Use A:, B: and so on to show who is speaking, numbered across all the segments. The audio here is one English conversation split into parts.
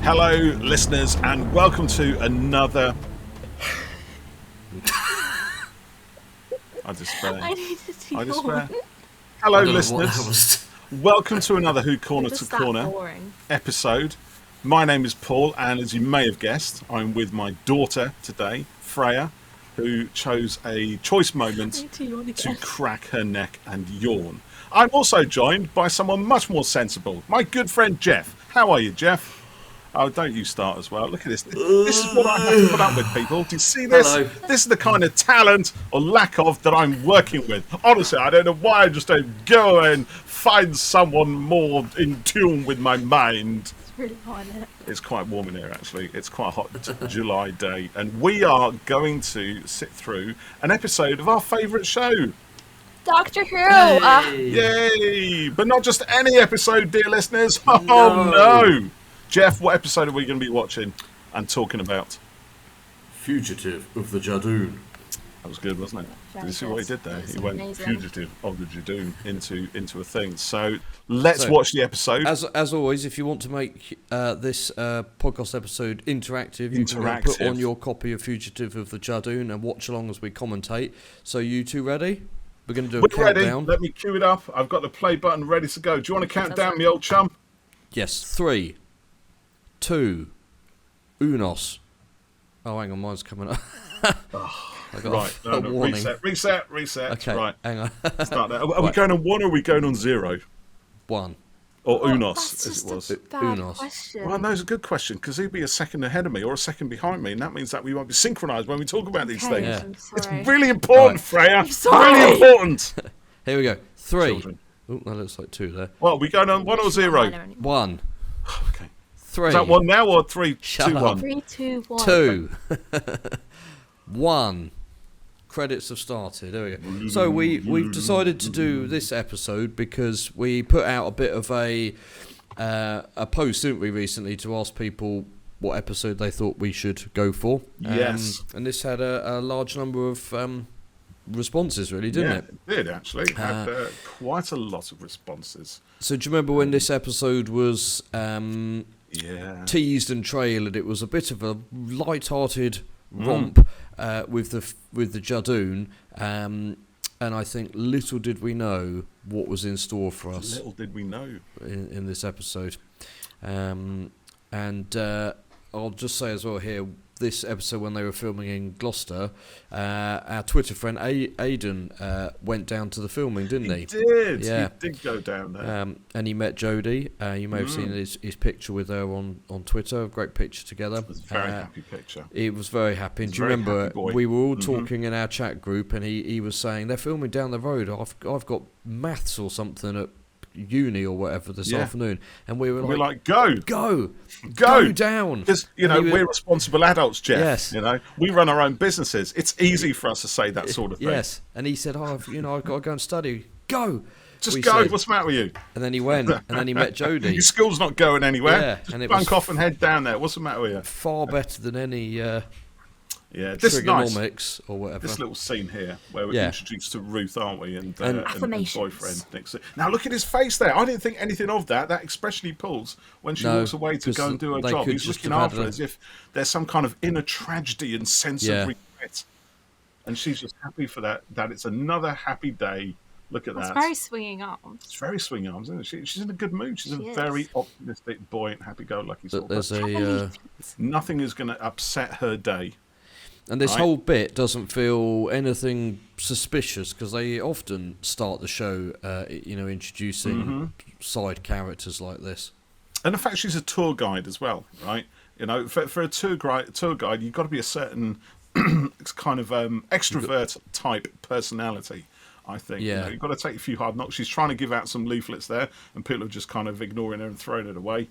A: Hello, listeners, and welcome to another... I despair.
B: I needed to
A: I despair.
B: yawn.
A: Hello, listeners. Welcome to another Who Corner
B: It
A: to
B: was that
A: Corner
B: boring.
A: episode. My name is Paul, and as you may have guessed, I'm with my daughter today, Freya, who chose a choice moment to crack her neck and yawn. I'm also joined by someone much more sensible, my good friend Geoff. How are you, Geoff? Oh, don't you start as well. Look at this. This is what I have to put up with, people. Do you see this?
C: Hello.
A: This is the kind of talent or lack of that I'm working with. Honestly, I don't know why I just don't go and find someone more in tune with my mind.
B: It's really hot in it.
A: It's quite warm in here, actually. It's quite a hot July day. And we are going to sit through an episode of our favourite show.
B: Doctor Who!
A: Yay! But not just any episode, dear listeners. Oh, no! Geoff, what episode are we going to be watching and talking about?
C: Fugitive of the Judoon.
A: That was good, wasn't it? Did you see what he did there? He went Fugitive of the Judoon into a thing. So let's watch the episode.
D: As always, if you want to make this podcast episode interactive, you can put on your copy of Fugitive of the Judoon and watch along as we commentate. So you two ready? We're going to do a countdown.
A: Ready. Let me cue it up. I've got the play button ready to go. Do you want to count down, me old chum?
D: Yes. 3, 2, unos. Oh, hang on, mine's coming up. I got
A: right,
D: a warning.
A: Reset.
D: Okay,
A: right.
D: Hang on.
A: Start there. Are we going on 1 or are we going on 0?
D: 1.
A: Or unos,
B: That's
A: as it was.
B: just a bad
D: Unos.
B: question.
A: Well, no, it's a good question, because he'd be a second ahead of me or a second behind me, and that means that we won't be synchronised when we talk about these things.
D: Yeah.
B: I'm sorry.
A: It's really important,
D: Right.
A: Freya.
B: I'm sorry.
A: Really important.
D: Here we go. 3.
A: Children.
D: Oh, that looks like 2 there.
A: Well, are we going on 1 or 0?
D: 1.
A: Okay.
D: 3.
A: Is that 1 now or 3,
D: Shut
A: 2,
D: up.
A: 1?
B: 3, 2, 1.
D: 2. 1. Credits have started. There we go. So we've decided to do this episode because we put out a bit of a post, didn't we, recently, to ask people what episode they thought we should go for.
A: Yes.
D: And this had a large number of responses, really, didn't it?
A: It did, actually. It had quite a lot of responses.
D: So do you remember when this episode was teased and trailed? It was a bit of a light-hearted romp with the Judoon, and I think little did we know what was in store for us.
A: Little did we know
D: in this episode, and I'll just say as well here, this episode when they were filming in Gloucester, our Twitter friend Aidan went down to the filming, didn't he?
A: He did.
D: Yeah.
A: He did go down there.
D: And he met Jodie. You may have seen his picture with her on Twitter. A great picture together.
A: It was a very happy picture.
D: He was very happy. And do you remember we were all talking in our chat group, and he was saying they're filming down the road. I've got maths or something at uni or whatever this afternoon, and we were like,
A: go
D: down,
A: because we're responsible adults, Geoff.
D: Yes,
A: we run our own businesses. It's easy for us to say that sort of thing.
D: Yes, and he said, I've got to go and study. Go.
A: Just go. What's the matter with you?
D: And then he went, and then he met Jodie.
A: Your school's not going anywhere.
D: Yeah,
A: just
D: and it
A: bunk
D: was
A: off and head down there. What's the matter with you?
D: Far better than any
A: this is
D: trigonomics or whatever.
A: This little scene here where we're introduced to Ruth, aren't we? And boyfriend next to... Now look at his face there. I didn't think anything of that. That expression he pulls when she walks away to go and do her job. He's looking after her as if there's some kind of inner tragedy and sense of regret. And she's just happy for that it's another happy day. Look at that.
B: It's very swinging arms.
A: It's very swinging arms, isn't it? She's in a good mood. She's a very optimistic, buoyant, happy-go-lucky sort of person. Nothing is going to upset her day.
D: And this whole bit doesn't feel anything suspicious because they often start the show, introducing side characters like this.
A: And the fact she's a tour guide as well, right? For a tour guide, you've got to be a certain kind of extrovert type personality, I think.
D: Yeah.
A: You've got to take a few hard knocks. She's trying to give out some leaflets there, and people are just kind of ignoring her and throwing it away.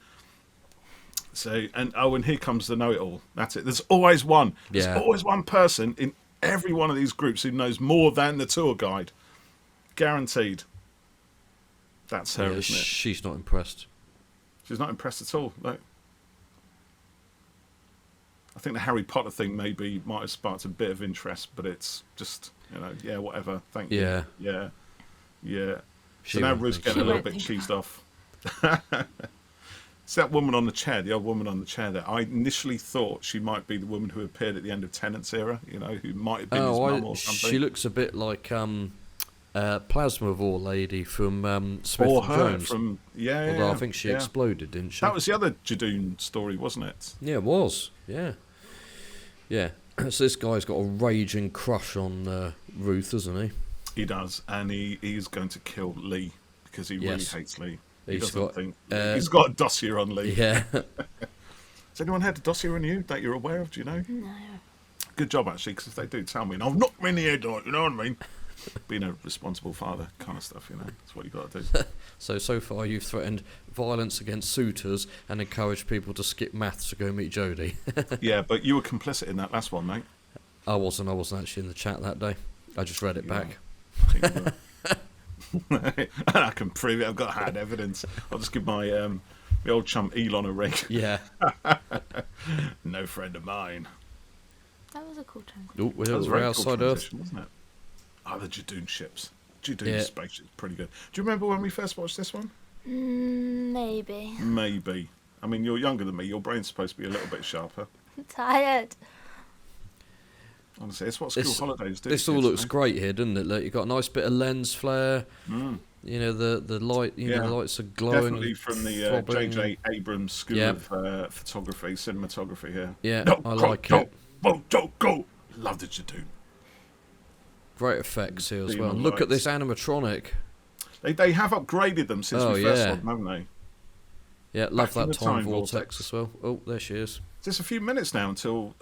A: So, and here comes the know-it-all. That's it. There's always one. There's always one person in every one of these groups who knows more than the tour guide. Guaranteed. That's her, isn't it?
D: She's not impressed.
A: She's not impressed at all. No. I think the Harry Potter thing might have sparked a bit of interest, but it's just, whatever. Thank you. Yeah. So now Ruth's getting a little bit cheesed off. It's that woman on the chair, the old woman on the chair there. I initially thought she might be the woman who appeared at the end of Tennant's era, you know, who might have been his mum or something.
D: She looks a bit like Plasmavore lady from Smith
A: or
D: and
A: her
D: Jones.
A: from, yeah.
D: Although I think she
A: yeah.
D: exploded, didn't she?
A: That was the other Judoon story, wasn't it?
D: Yeah, it was. Yeah. Yeah. So this guy's got a raging crush on Ruth, hasn't he?
A: He does, and he's going to kill Lee because he really hates Lee. He's got a dossier on Lee.
D: Yeah.
A: Has anyone had a dossier on you that you're aware of? Do you know?
B: No.
A: Good job, actually, because if they do, tell me, and I'll knock me in the head on it, you know what I mean? Being a responsible father kind of stuff, you know. That's what you got to do.
D: So far you've threatened violence against suitors and encouraged people to skip maths to go meet Jodie.
A: Yeah, but you were complicit in that last one, mate.
D: I wasn't actually in the chat that day. I just read it back.
A: I think you were. And I can prove it. I've got hard evidence. I'll just give my old chum Elon a ring.
D: Yeah.
A: No friend of mine.
B: That was a cool time.
D: Oh, we're outside Earth.
A: Wasn't it? Oh, the Judoon ships. Judoon spaceship's pretty good. Do you remember when we first watched this one?
B: Maybe.
A: Maybe. I mean, you're younger than me. Your brain's supposed to be a little bit sharper.
B: I'm tired.
A: Honestly, it's what school holidays do.
D: This all looks great here, doesn't it? Look, you've got a nice bit of lens flare. You know, the light. You know, the lights are glowing.
A: Definitely from the J.J. Abrams School of Photography, Cinematography here.
D: Yeah, I like it.
A: Go! Love the Judoon.
D: Great effects here as well. And look at this animatronic.
A: They have upgraded them since we first saw them, haven't they?
D: Yeah, love that time vortex as well. Oh, there she is.
A: Just a few minutes now until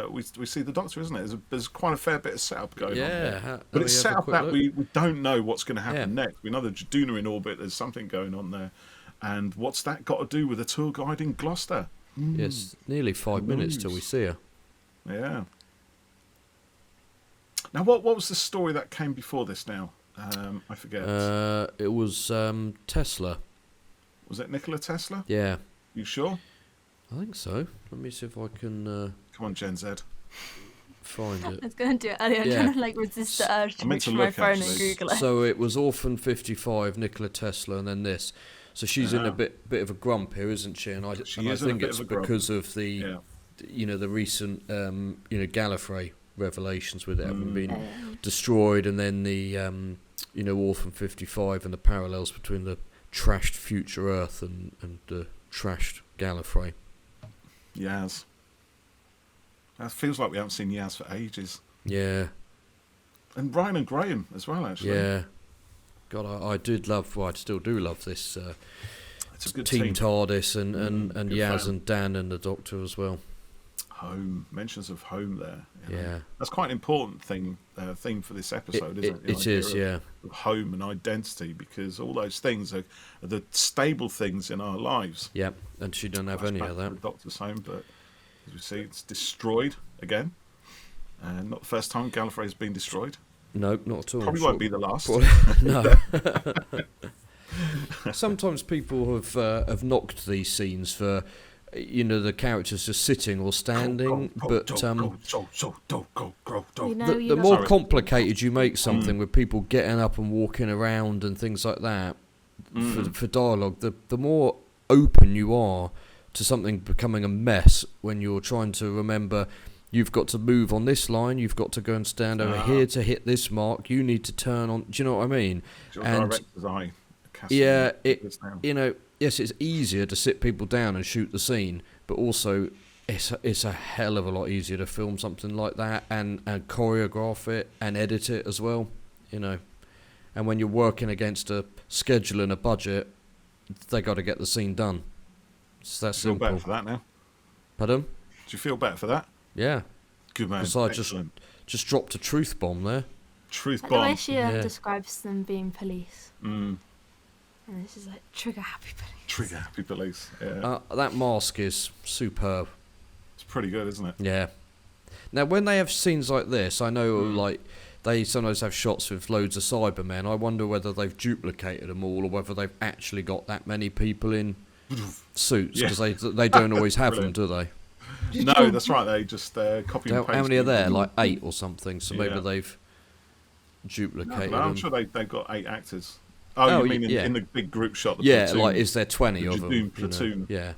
A: we see the Doctor, isn't it? There's quite a fair bit of setup going on there. But it's set up that we don't know what's going to happen next. We know the Judoon are in orbit. There's something going on there. And what's that got to do with a tour guide in Gloucester?
D: Yes, nearly 5 minutes till we see her.
A: Yeah. Now, what was the story that came before this now? I forget.
D: It was Tesla.
A: Was it Nikola Tesla?
D: Yeah.
A: You sure?
D: I think so. Let me see if I can...
A: Come on, Gen Z.
D: Find it.
B: I was going to do it earlier. I'm trying to like resist the urge to reach for my phone and Google it.
D: So it was Orphan 55, Nikola Tesla, and then this. So she's in a bit of a grump here, isn't she? And I think it's because of the, the recent, Gallifrey revelations with it having been destroyed, and then the, Orphan 55 and the parallels between the trashed future Earth and the trashed Gallifrey.
A: Yaz. That feels like we haven't seen Yaz for ages.
D: Yeah.
A: And Ryan and Graham as well, actually.
D: Yeah. God, I did love. Well, I still do love this.
A: It's a good
D: team TARDIS and Yaz
A: fan.
D: And Dan and the Doctor as well.
A: Home, mentions of home there.
D: Yeah,
A: that's quite an important theme for this episode, isn't it?
D: It is,
A: of home and identity, because all those things are the stable things in our lives.
D: Yeah, and she doesn't have any of that.
A: The Doctor's home, but as we see, it's destroyed again, and not the first time Gallifrey has been destroyed.
D: No, not at all.
A: Probably won't be the last.
D: No. Sometimes people have knocked these scenes for, the characters just sitting or standing, but the more complicated you make something with people getting up and walking around and things like that for dialogue, the more open you are to something becoming a mess when you're trying to remember. You've got to move on this line. You've got to go and stand over here to hit this mark. You need to turn on. Do you know what I mean?
A: Director's eye.
D: Yeah, yes, it's easier to sit people down and shoot the scene, but also it's a hell of a lot easier to film something like that and choreograph it and edit it as well. And when you're working against a schedule and a budget, they got to get the scene done. It's that simple.
A: Feel better for that now?
D: Pardon?
A: Do you feel better for that?
D: Yeah.
A: Good man.
D: Because I just dropped a truth bomb there.
A: Truth bomb.
B: The way she describes them being police. And this is like trigger happy police.
A: Trigger happy police. Yeah.
D: That mask is superb.
A: It's pretty good, isn't it?
D: Yeah. Now, when they have scenes like this, I know like they sometimes have shots with loads of Cybermen. I wonder whether they've duplicated them all or whether they've actually got that many people in suits, because they don't always have them, do they?
A: No, that's right. They just copy and paste.
D: How many are there? Like 8 or something. So maybe they've duplicated
A: I'm
D: them.
A: sure they've got 8 actors. Oh, you mean in the big group shot?
D: Yeah,
A: platoon,
D: like is there 20 of them?
A: Judoon platoon.
D: Yeah.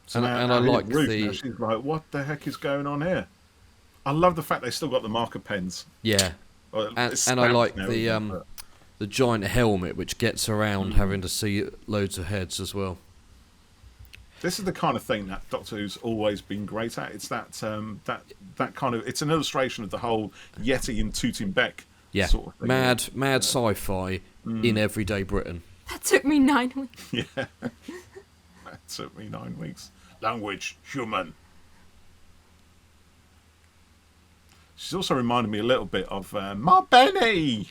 A: So
D: and
A: now,
D: I like
A: Ruth,
D: the.
A: now she's like, what the heck is going on here? I love the fact they still got the marker pens.
D: Yeah.
A: Well,
D: And I like
A: now,
D: the giant helmet which gets around having to see loads of heads as well.
A: This is the kind of thing that Doctor Who's always been great at. It's that kind of. It's an illustration of the whole Yeti and Tooting Beck sort of thing.
D: Mad sci-fi in everyday Britain.
B: That took me 9 weeks.
A: Yeah, that took me 9 weeks. Language, human. She's also reminded me a little bit of Ma Benny.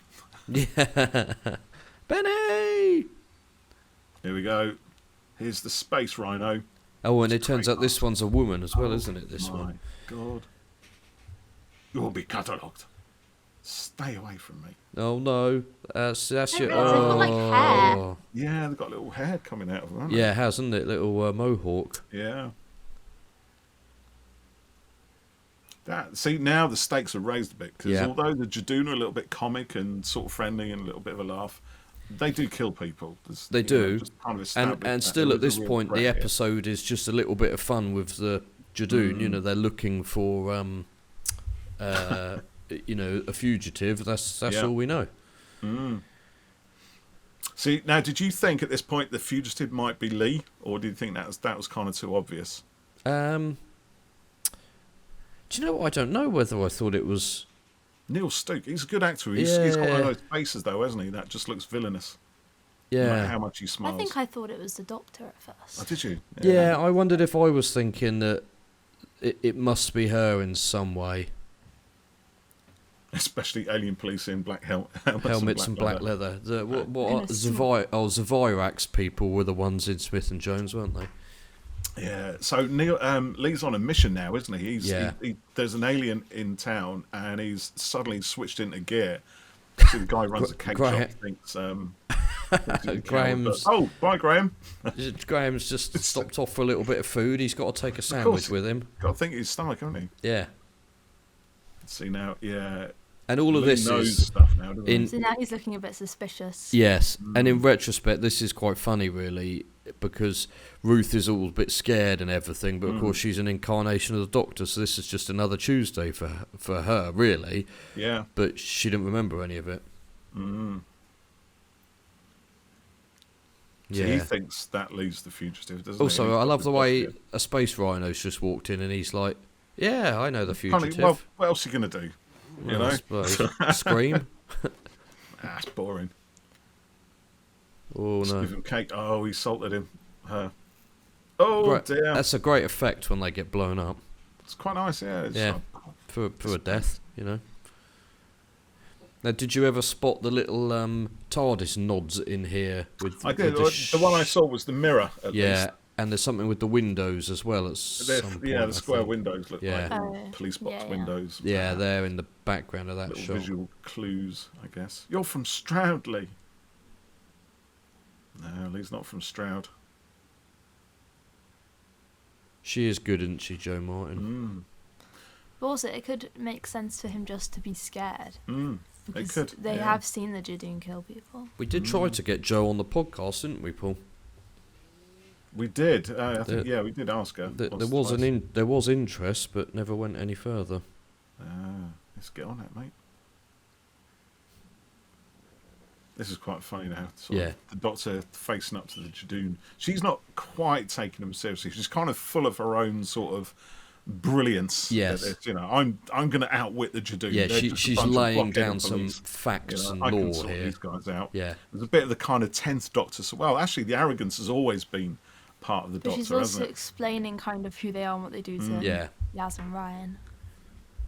D: Yeah, Benny.
A: Here we go. Here's the Space Rhino.
D: Oh, and it turns out this one's a woman as well, isn't it? This one.
A: My God. You'll be catalogued. Stay away from me.
D: Oh no, that's your.
B: They've got, like, hair.
A: Yeah, they've got a little hair coming out of them, haven't
D: Yeah, it has, hasn't it? Little mohawk.
A: they? Yeah. See, now the stakes are raised a bit, because although the Judoon are a little bit comic and sort of friendly and a little bit of a laugh, they do kill people.
D: They do.
A: Just kind of
D: And still at this point, the episode is just a little bit of fun with the Judoon. You know, they're looking for, a fugitive. That's all we know.
A: See, now, did you think at this point the fugitive might be Lee, or did you think that was kind of too obvious?
D: Do you know what? I don't know whether I thought it was
A: Neil Stoke. He's a good actor. He's got one of those faces, though, hasn't he? That just looks villainous. No matter how much he smiles.
B: I think I thought it was the Doctor at first.
A: Oh, did you?
D: Yeah, I wondered if I was thinking that it must be her in some way.
A: Especially alien police in black
D: helmets and black leather. Zavirax people were the ones in Smith and Jones, weren't they?
A: Yeah. So Lee's on a mission now, isn't he? There's an alien in town, and he's suddenly switched into gear. So the guy runs a cake shop. Thinks.
D: Graham's.
A: Oh, bye, Graham.
D: Graham's just stopped off for a little bit of food. He's got to take a sandwich with him.
A: Got to think of his stomach, haven't he?
D: Yeah.
A: See now, yeah.
D: And all of this is
A: stuff now, doesn't he?
B: So now he's looking a bit suspicious.
D: Yes, and in retrospect, this is quite funny, really, because Ruth is all a bit scared and everything, but of course she's an incarnation of the Doctor, so this is just another Tuesday for her, really.
A: Yeah.
D: But she didn't remember any of it.
A: So he thinks that leads the fugitive, doesn't he?
D: Also, I love the way a Space Rhino's just walked in and he's like, yeah, I know the fugitive.
A: Well, what else are you going to do? You know?
D: I suppose. Scream.
A: That's boring.
D: Oh,
A: Just
D: no.
A: give him cake. Oh, he salted him. Her. Oh, dear.
D: That's a great effect when they get blown up.
A: It's quite nice, yeah.
D: For a death, you know. Now, did you ever spot the little TARDIS nods in here?
A: I did. The one I saw was the mirror, at least.
D: And there's something with the windows as well at some point,
A: the square windows look like police box
B: yeah.
A: windows.
D: Yeah, they're in the background of that
A: little
D: shot.
A: Visual clues, I guess. You're from Stroud, Lee. No, Lee's not from Stroud.
D: She is good, isn't she, Jo Martin?
B: But also, it could make sense for him just to be scared.
A: Because
B: they have seen the Judoon kill people.
D: We did try to get Jo on the podcast, didn't we, Paul?
A: We did. I think, we did ask her.
D: There was interest, but never went any further.
A: Let's get on it, mate. This is quite funny now. The Doctor facing up to the Judoon. She's not quite taking him seriously. She's kind of full of her own sort of brilliance.
D: Yes.
A: You know, I'm going to outwit the Judoon.
D: Yeah, she's laying down some facts and
A: I can
D: lore
A: sort
D: here.
A: These guys out.
D: Yeah.
A: There's a bit of the kind of 10th Doctor. So, well, actually, the arrogance has always been part of the Doctor,
B: she's also
A: hasn't it?
B: explaining kind of who they are and what they do to Yaz and Ryan.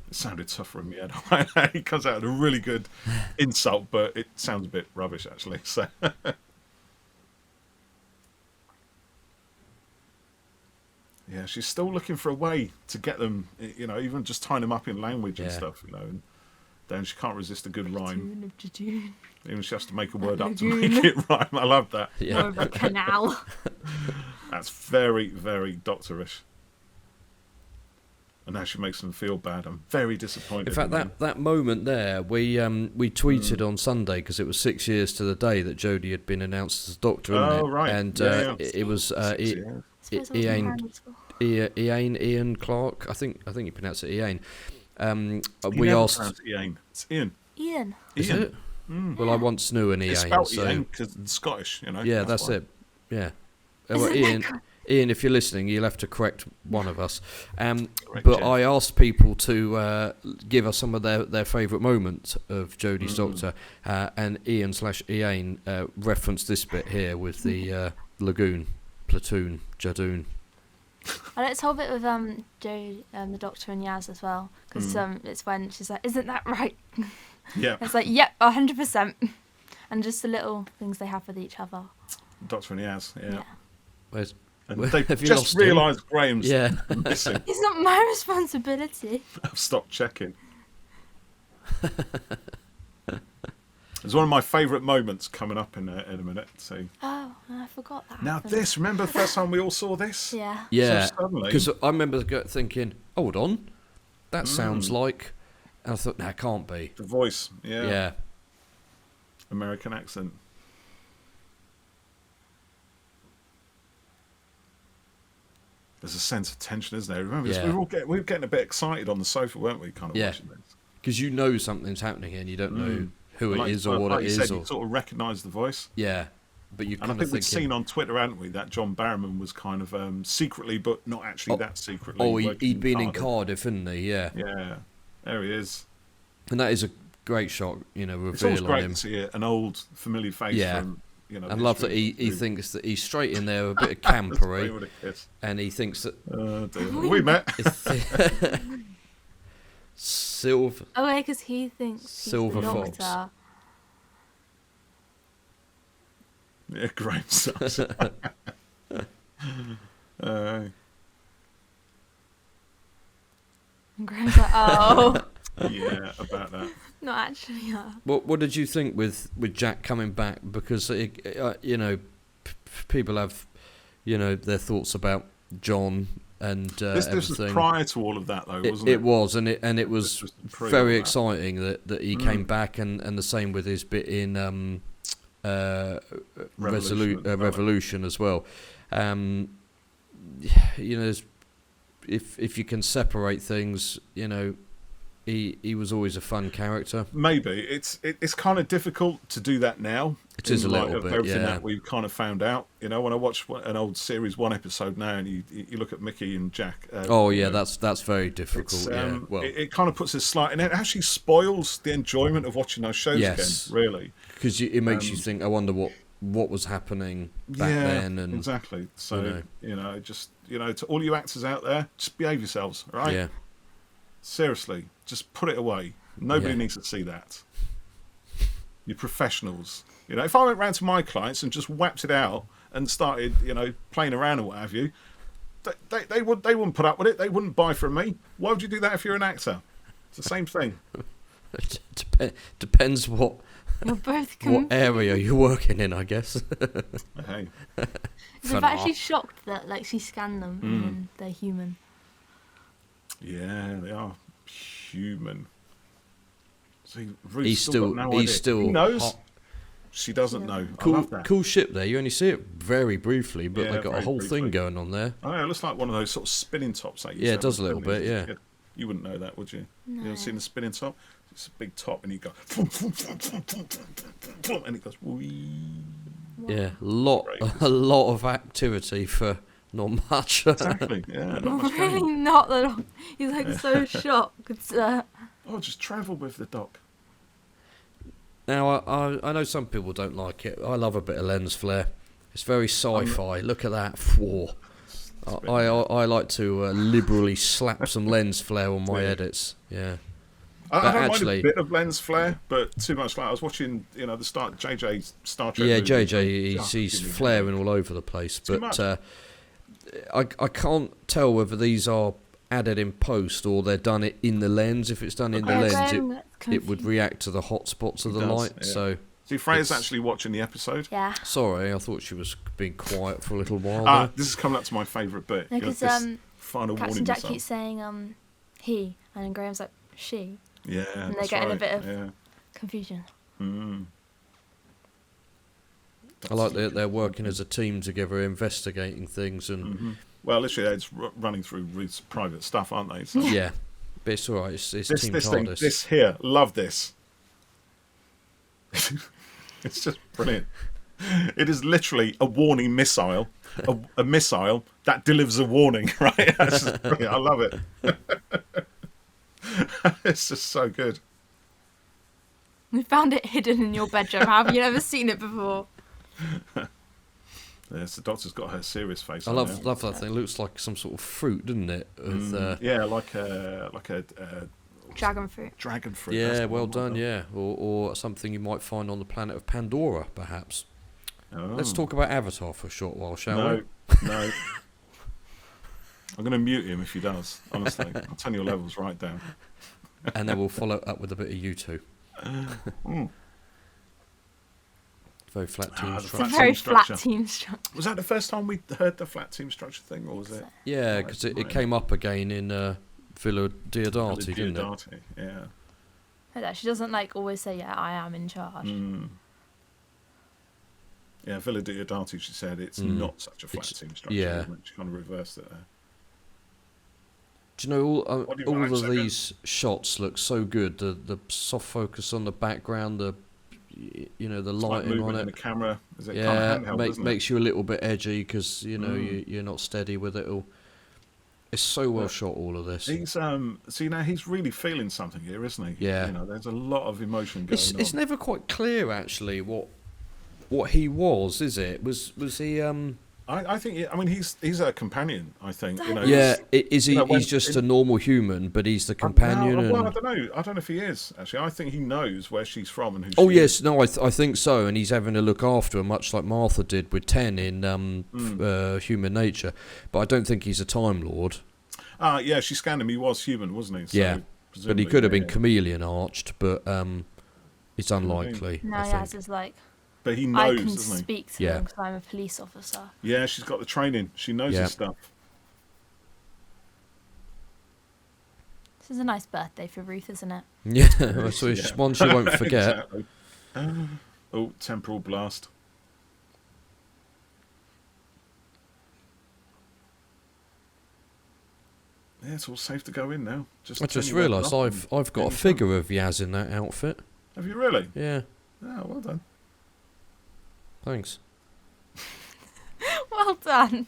A: It sounded tough from me. He comes out with a really good insult, but it sounds a bit rubbish, actually. So, yeah, she's still looking for a way to get them, you know, even just tying them up in language and stuff, you know. And then she can't resist a good rhyme. Even she has to make a word up to make it rhyme. I love that.
B: Or a canal.
A: That's very, very Doctorish. And now she makes them feel bad. I'm very disappointed.
D: In fact, that moment there, we tweeted on Sunday because it was 6 years to the day that Jodie had been announced as Doctor.
A: Oh, right.
D: And it was Ian Clark. I think you pronounce it Ian. We asked.
A: Ian. It's Ian.
B: Ian.
D: Is it?
A: Mm.
D: Well, I once knew an Ian.
A: It's spelled
D: so
A: Ian because it's Scottish, you know.
D: yeah, that's
A: why.
D: it. Yeah. Well, Ian, if you're listening, you'll have to correct one of us. But
A: Geoff.
D: I asked people to give us some of their favourite moments of Jodie's Doctor, and Ian/Ian referenced this bit here with the platoon, Judoon.
B: I like this whole bit with Jo, the Doctor and Yaz as well, because it's when she's like, "Isn't that right?"
A: Yeah.
B: It's like, "Yep, 100%," and just the little things they have with each other.
A: Doctor and Yaz, yeah.
D: Where's,
A: And
D: where,
A: they've
D: have you
A: just
D: lost him?
A: realised Graham's
D: Yeah.
A: missing.
B: It's not my responsibility.
A: I've stopped checking. There's one of my favourite moments coming up in a minute. So
B: Oh, I forgot that.
A: now
B: happened.
A: this, remember the first time we all saw this?
B: Yeah.
D: Yeah,
A: So suddenly-
D: because I remember thinking, hold on, that sounds like... And I thought, no, it can't be.
A: The voice,
D: Yeah.
A: American accent. There's a sense of tension, isn't there? Remember,
D: Yeah.
A: we were getting a bit excited on the sofa, weren't we? Kind of
D: Yeah.
A: watching this.
D: Because you know something's happening and you don't know who it
A: Like-
D: is or what
A: like
D: it
A: you
D: is.
A: said,
D: Or
A: you sort of recognise the voice.
D: yeah, but you
A: And I
D: kind of
A: think we'd
D: thinking,
A: seen on Twitter, hadn't we, that John Barrowman was kind of secretly, but not actually that secretly.
D: oh,
A: working
D: he'd been in
A: Cardiff.
D: Cardiff, hadn't he? Yeah.
A: Yeah, there he is.
D: And that is a great shot,
A: It's always
D: reveal on
A: great
D: him.
A: to see an old familiar face
D: Yeah.
A: from,
D: I love that he
A: history.
D: thinks that he's straight in there, a bit of
A: That's
D: campery,
A: great with a kiss.
D: and he thinks that
A: Dear. We met.
D: Silver.
B: Oh, yeah, because he thinks he's
D: Silver
B: the
D: Fox.
B: Doctor.
A: Yeah, great stuff.
B: And Graham's like, "Oh,
A: Yeah, about that.
B: not actually her."
D: What did you think with Jack coming back? Because people have their thoughts about John and
A: This was
D: everything.
A: prior to all of that, though, wasn't it?
D: It was, and it was
A: This was pre all
D: very
A: that.
D: exciting that he came back, and the same with his bit in Revolution as well. If you can separate things, he was always a fun character.
A: Maybe it's kind of difficult to do that now.
D: It is
A: in
D: a
A: light
D: little
A: of
D: bit,
A: everything
D: yeah.
A: that we've kind of found out. When I watch an old series 1 episode now, and you look at Mickey and Jack.
D: Oh yeah, that's very difficult.
A: It's,
D: Yeah, well,
A: it kind of puts a slight, and it actually spoils the enjoyment of watching those shows
D: Yes.
A: again. Really,
D: because it makes you think. I wonder what was happening back then, and
A: exactly. So just to all you actors out there, just behave yourselves, all right?
D: yeah,
A: Seriously, just put it away. Nobody
D: Yeah.
A: needs to see that. You're professionals. If I went round to my clients and just whacked it out and started, playing around and what have you, they wouldn't put up with it. They wouldn't buy from me. Why would you do that if you're an actor? It's the same thing.
D: depends what
B: You're both
D: what area you're working in, I guess.
A: Hey,
B: They're actually shocked that she scanned them and they're human.
A: yeah, they are human. See, Ruth's
D: He's
A: got no
D: he's
A: idea.
D: still
A: He knows.
D: hot.
A: She doesn't know. I
D: Cool,
A: love that.
D: cool ship there. You only see it very briefly, but
A: Yeah,
D: they got a
A: very
D: whole
A: briefly.
D: thing going on there.
A: Oh, it looks like one of those sort of spinning tops. That you used
D: Yeah,
A: to
D: it
A: have
D: does a little
A: on films
D: bit,
A: as a
D: yeah.
A: kid. You wouldn't know that, would you?
B: No.
A: You ever seen the spinning top? It's a big top, and you go, and it goes, wee.
D: Yeah,
A: Great.
D: a lot of activity for not much.
A: Exactly. Yeah, not much
B: Really
A: going.
B: not the Doctor. He's so shocked.
A: Oh, just travel with the doc.
D: Now, I know some people don't like it. I love a bit of lens flare. It's very sci-fi. Look at that. Whoa. I like to liberally slap some lens flare on my
A: Yeah.
D: edits. Yeah.
A: I
D: But
A: don't
D: actually-
A: mind a bit of lens flare, but too much. Like I was watching, the start JJ's Star Trek.
D: Yeah,
A: movie.
D: JJ,
A: Oh,
D: he's
A: give me
D: flaring all over the place.
A: Too
D: But
A: much.
D: I can't tell whether these are added in post or they're done it in the lens. If it's done in the
A: Yeah,
D: lens, it would react to the hot spots of
A: It
D: the
A: does,
D: light.
A: yeah.
D: So,
A: See, Freya's
D: it's-
A: actually watching the episode.
B: Yeah.
D: sorry, I thought she was being quiet for a little while there.
A: This is coming up to my favourite bit.
B: No, because
A: This final
B: Captain
A: warning
B: Jack
A: missile.
B: keeps saying he, and then Graham's like, she.
A: Yeah,
B: And
A: that's
B: they're getting a
A: right.
B: bit of
A: Yeah.
B: confusion.
A: Mm.
D: I like that they're working as a team together, investigating things, and
A: Well, literally, it's running through Ruth's private stuff, aren't they? So
D: yeah, but it's all right. It's
A: this
D: Team
A: thing,
D: TARDIS.
A: this here, love this. It's just brilliant. It is literally a warning missile, a missile that delivers a warning. Right? That's just brilliant. I love it. It's just so good.
B: We found it hidden in your bedroom. Have you never seen it before?
A: Yes, the Doctor's got her serious face.
D: I
A: on
D: love
A: now.
D: that thing. It looks like some sort of fruit, doesn't it? With,
A: Yeah, like a
B: Dragon fruit.
A: dragon fruit.
D: yeah,
A: that's the
D: well
A: one,
D: done. Yeah, or something you might find on the planet of Pandora, perhaps.
A: Oh.
D: Let's talk about Avatar for a short while, shall
A: No,
D: we?
A: no. I'm going to mute him if he does. Honestly, I'll turn your levels right down.
D: And then we'll follow up with a bit of U2. Very flat team
A: the
D: structure.
A: flat
B: Very
A: team structure.
B: flat team structure.
A: Was that the first time we heard the flat team structure thing, or was it?
D: Yeah, because it came up again in Villa Diodati, didn't it?
A: Diodati, yeah.
B: Like that. She doesn't like always say, "Yeah, I am in charge."
A: Yeah, Villa Diodati, she said it's not such a flat team structure.
D: yeah.
A: Isn't it? She kind of reversed it there.
D: Do you know
A: What do you
D: all
A: like,
D: of
A: so good?
D: these shots look so good? The soft focus on the background, the
A: Slight
D: lighting on
A: movement in
D: it.
A: the camera. Is it
D: Yeah,
A: kind of handheld, isn't it?
D: makes you a little bit edgy because you're not steady with it all. It's so well shot, all of this.
A: He's see now he's really feeling something here, isn't he?
D: Yeah.
A: There's a lot of emotion going on.
D: It's never quite clear actually what he was, is it? Was he
A: I think he's a companion. I think
D: Yeah, is he?
A: when-
D: He's just a normal human, but he's the companion.
A: Well, I
D: and...
A: don't know. I don't know if he is actually. I think he knows where she's from and who.
D: Oh
A: she
D: yes,
A: is.
D: no, I think so, and he's having to look after her, much like Martha did with Ten in Human Nature. But I don't think he's a Time Lord.
A: Yeah, she scanned him. He was human, wasn't he? So
D: Yeah, but he
A: presumably,
D: could have been
A: yeah.
D: chameleon arched, but it's unlikely.
B: No,
D: I think.
B: Yaz is like,
A: But he
B: I
A: knows,
B: can
A: doesn't he?
B: speak to
D: Yeah.
B: them because I'm a police officer.
A: Yeah, she's got the training. She knows
D: Yeah.
A: his stuff.
B: This is a nice birthday for Ruth, isn't it?
D: Yeah, so it's one she won't forget.
A: Exactly. Oh, temporal blast. Yeah, it's all safe to go in now.
D: I just realised I've got a figure of Yaz in that outfit.
A: Have you really?
D: Yeah,
A: Oh, well done.
D: thanks.
B: Well done.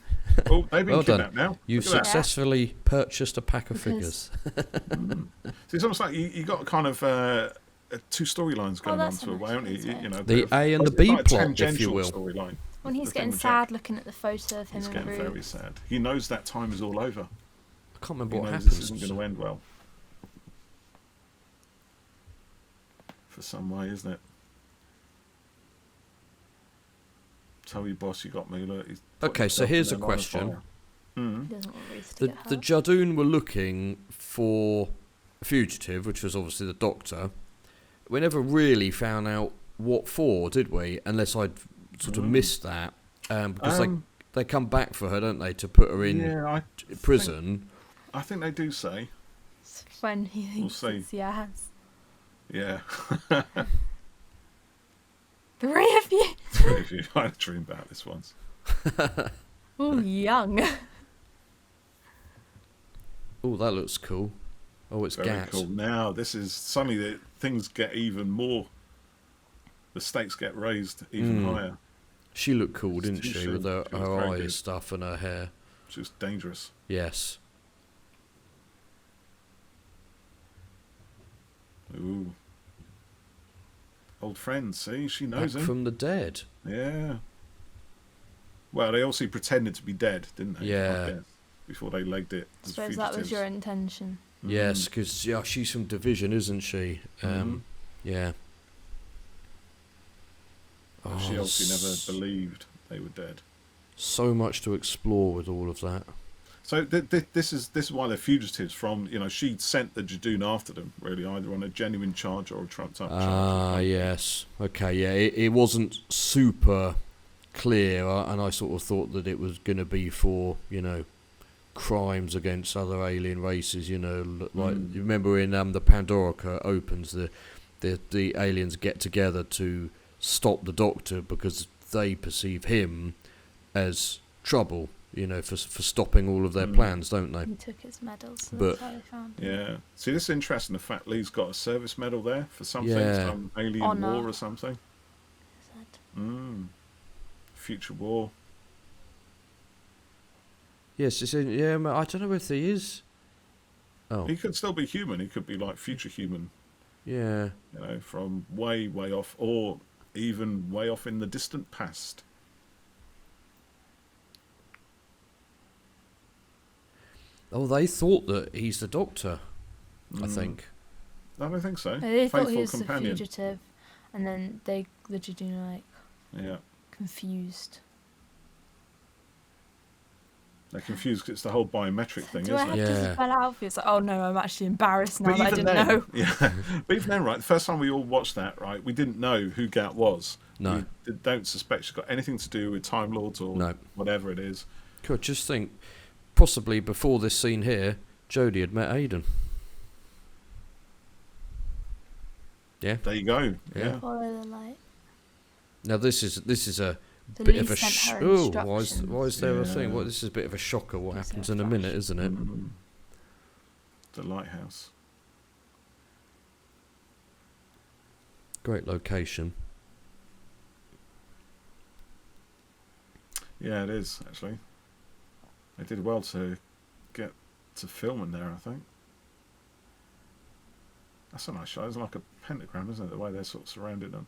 A: Oh, they've been
D: Well done.
A: kidnapped now.
D: You've
A: Look at that.
D: successfully purchased a pack of
B: Because-
D: figures.
A: See, it's almost like you got kind of two storylines going on
B: that's
A: to a way, haven't you?
B: nice,
A: You know,
D: The
A: bit of-
D: A and the
A: it's
D: B
A: like a
D: plot, if you
A: tangential
D: will.
A: Storyline.
B: When he's
A: The thing
B: getting
A: with
B: sad
A: Jack.
B: looking at the photo of him
A: He's
B: and
A: getting
B: Ruth.
A: very sad. He knows that time is all over.
D: I can't remember
A: He
D: what
A: knows
D: happens.
A: this isn't going to end well. For some way, isn't it? Tell your boss you got me. Look, he's put
D: Okay, so
A: himself
D: here's
A: in
D: a
A: their line of
D: question.
A: fire.
B: He doesn't want Ruth to
D: The
B: get
D: the
B: hurt.
D: Judoon were looking for a fugitive, which was obviously the Doctor. We never really found out what for, did we? Unless I'd sort of missed that, because they come back for her, don't they, to put her in
A: Yeah,
D: prison.
A: I think they do say.
B: When he thinks
A: see.
B: it's Yaz.
A: Yeah.
B: Three of you.
A: If you I had a dream about this once.
B: Oh, young.
D: Oh, that looks cool. Oh, it's
A: Very
D: gas.
A: cool. Now, this is suddenly that things get even more. The stakes get raised even higher.
D: She looked cool, didn't
A: She
D: she, with her,
A: she was
D: her
A: very
D: eyes
A: good.
D: stuff and her hair.
A: She was dangerous.
D: Yes.
A: Ooh. Old friends, see? She
D: Back
A: knows him.
D: from the dead.
A: Yeah. Well, they obviously pretended to be dead, didn't they?
D: Yeah.
A: I guess, before they legged it.
B: I
A: as
B: suppose that was
A: fugitives.
B: your intention.
D: Yes, because she's from Division, isn't she? Yeah.
A: But she
D: Oh,
A: obviously never believed they were dead.
D: So much to explore with all of that.
A: So this is why they're fugitives from. She sent the Judoon after them, really, either on a genuine charge or a trumped up charge.
D: Ah, yes. Okay, yeah. It wasn't super clear, and I sort of thought that it was going to be for, crimes against other alien races. You you remember in the Pandora opens, the aliens get together to stop the Doctor because they perceive him as trouble. For stopping all of their plans, don't they?
B: He took his medals, so
D: But-
B: that's how they found him.
A: Yeah. See, this is interesting. The fact Lee's got a service medal there for something,
D: Yeah.
A: some alien
B: Honour.
A: war or something.
B: Said.
A: Future war.
D: Yes, I don't know if he is. Oh,
A: He could still be human. He could be like future human,
D: yeah.
A: from way, way off, or even way off in the distant past.
D: Oh, they thought that he's the Doctor, I think.
A: I don't think so.
B: They thought he
A: Faithful
B: was the
A: companion.
B: fugitive, and then the Judoon are like
A: Yeah.
B: confused.
A: They're confused because it's the whole biometric thing,
B: Do I
A: isn't
B: have
A: it?
B: to
D: Yeah.
B: spell out for you? It's like, oh no, I'm actually embarrassed now that I didn't
A: then,
B: know.
A: Yeah. But even then, right, the first time we all watched that, right, we didn't know who Gat was.
D: No.
A: We don't suspect she's got anything to do with Time Lords or
D: No.
A: whatever it is.
D: Could just think, possibly before this scene here, Jodie had met Aidan. Yeah.
A: There you go.
D: Yeah.
A: Yeah.
B: Follow the light.
D: Now this is a
B: The
D: bit
B: Lee
D: of a
B: sent her
D: oh,
B: instructions.
D: why is there a thing?
A: Yeah.
D: Well, this is a bit of a shocker. What
B: Is
D: happens
B: there a
D: in a minute,
B: flash?
D: isn't it?
A: The lighthouse.
D: Great location.
A: Yeah, it is, actually. They did well to get to film in there, I think. That's a nice shot. It's like a pentagram, isn't it? The way they're sort of surrounded them.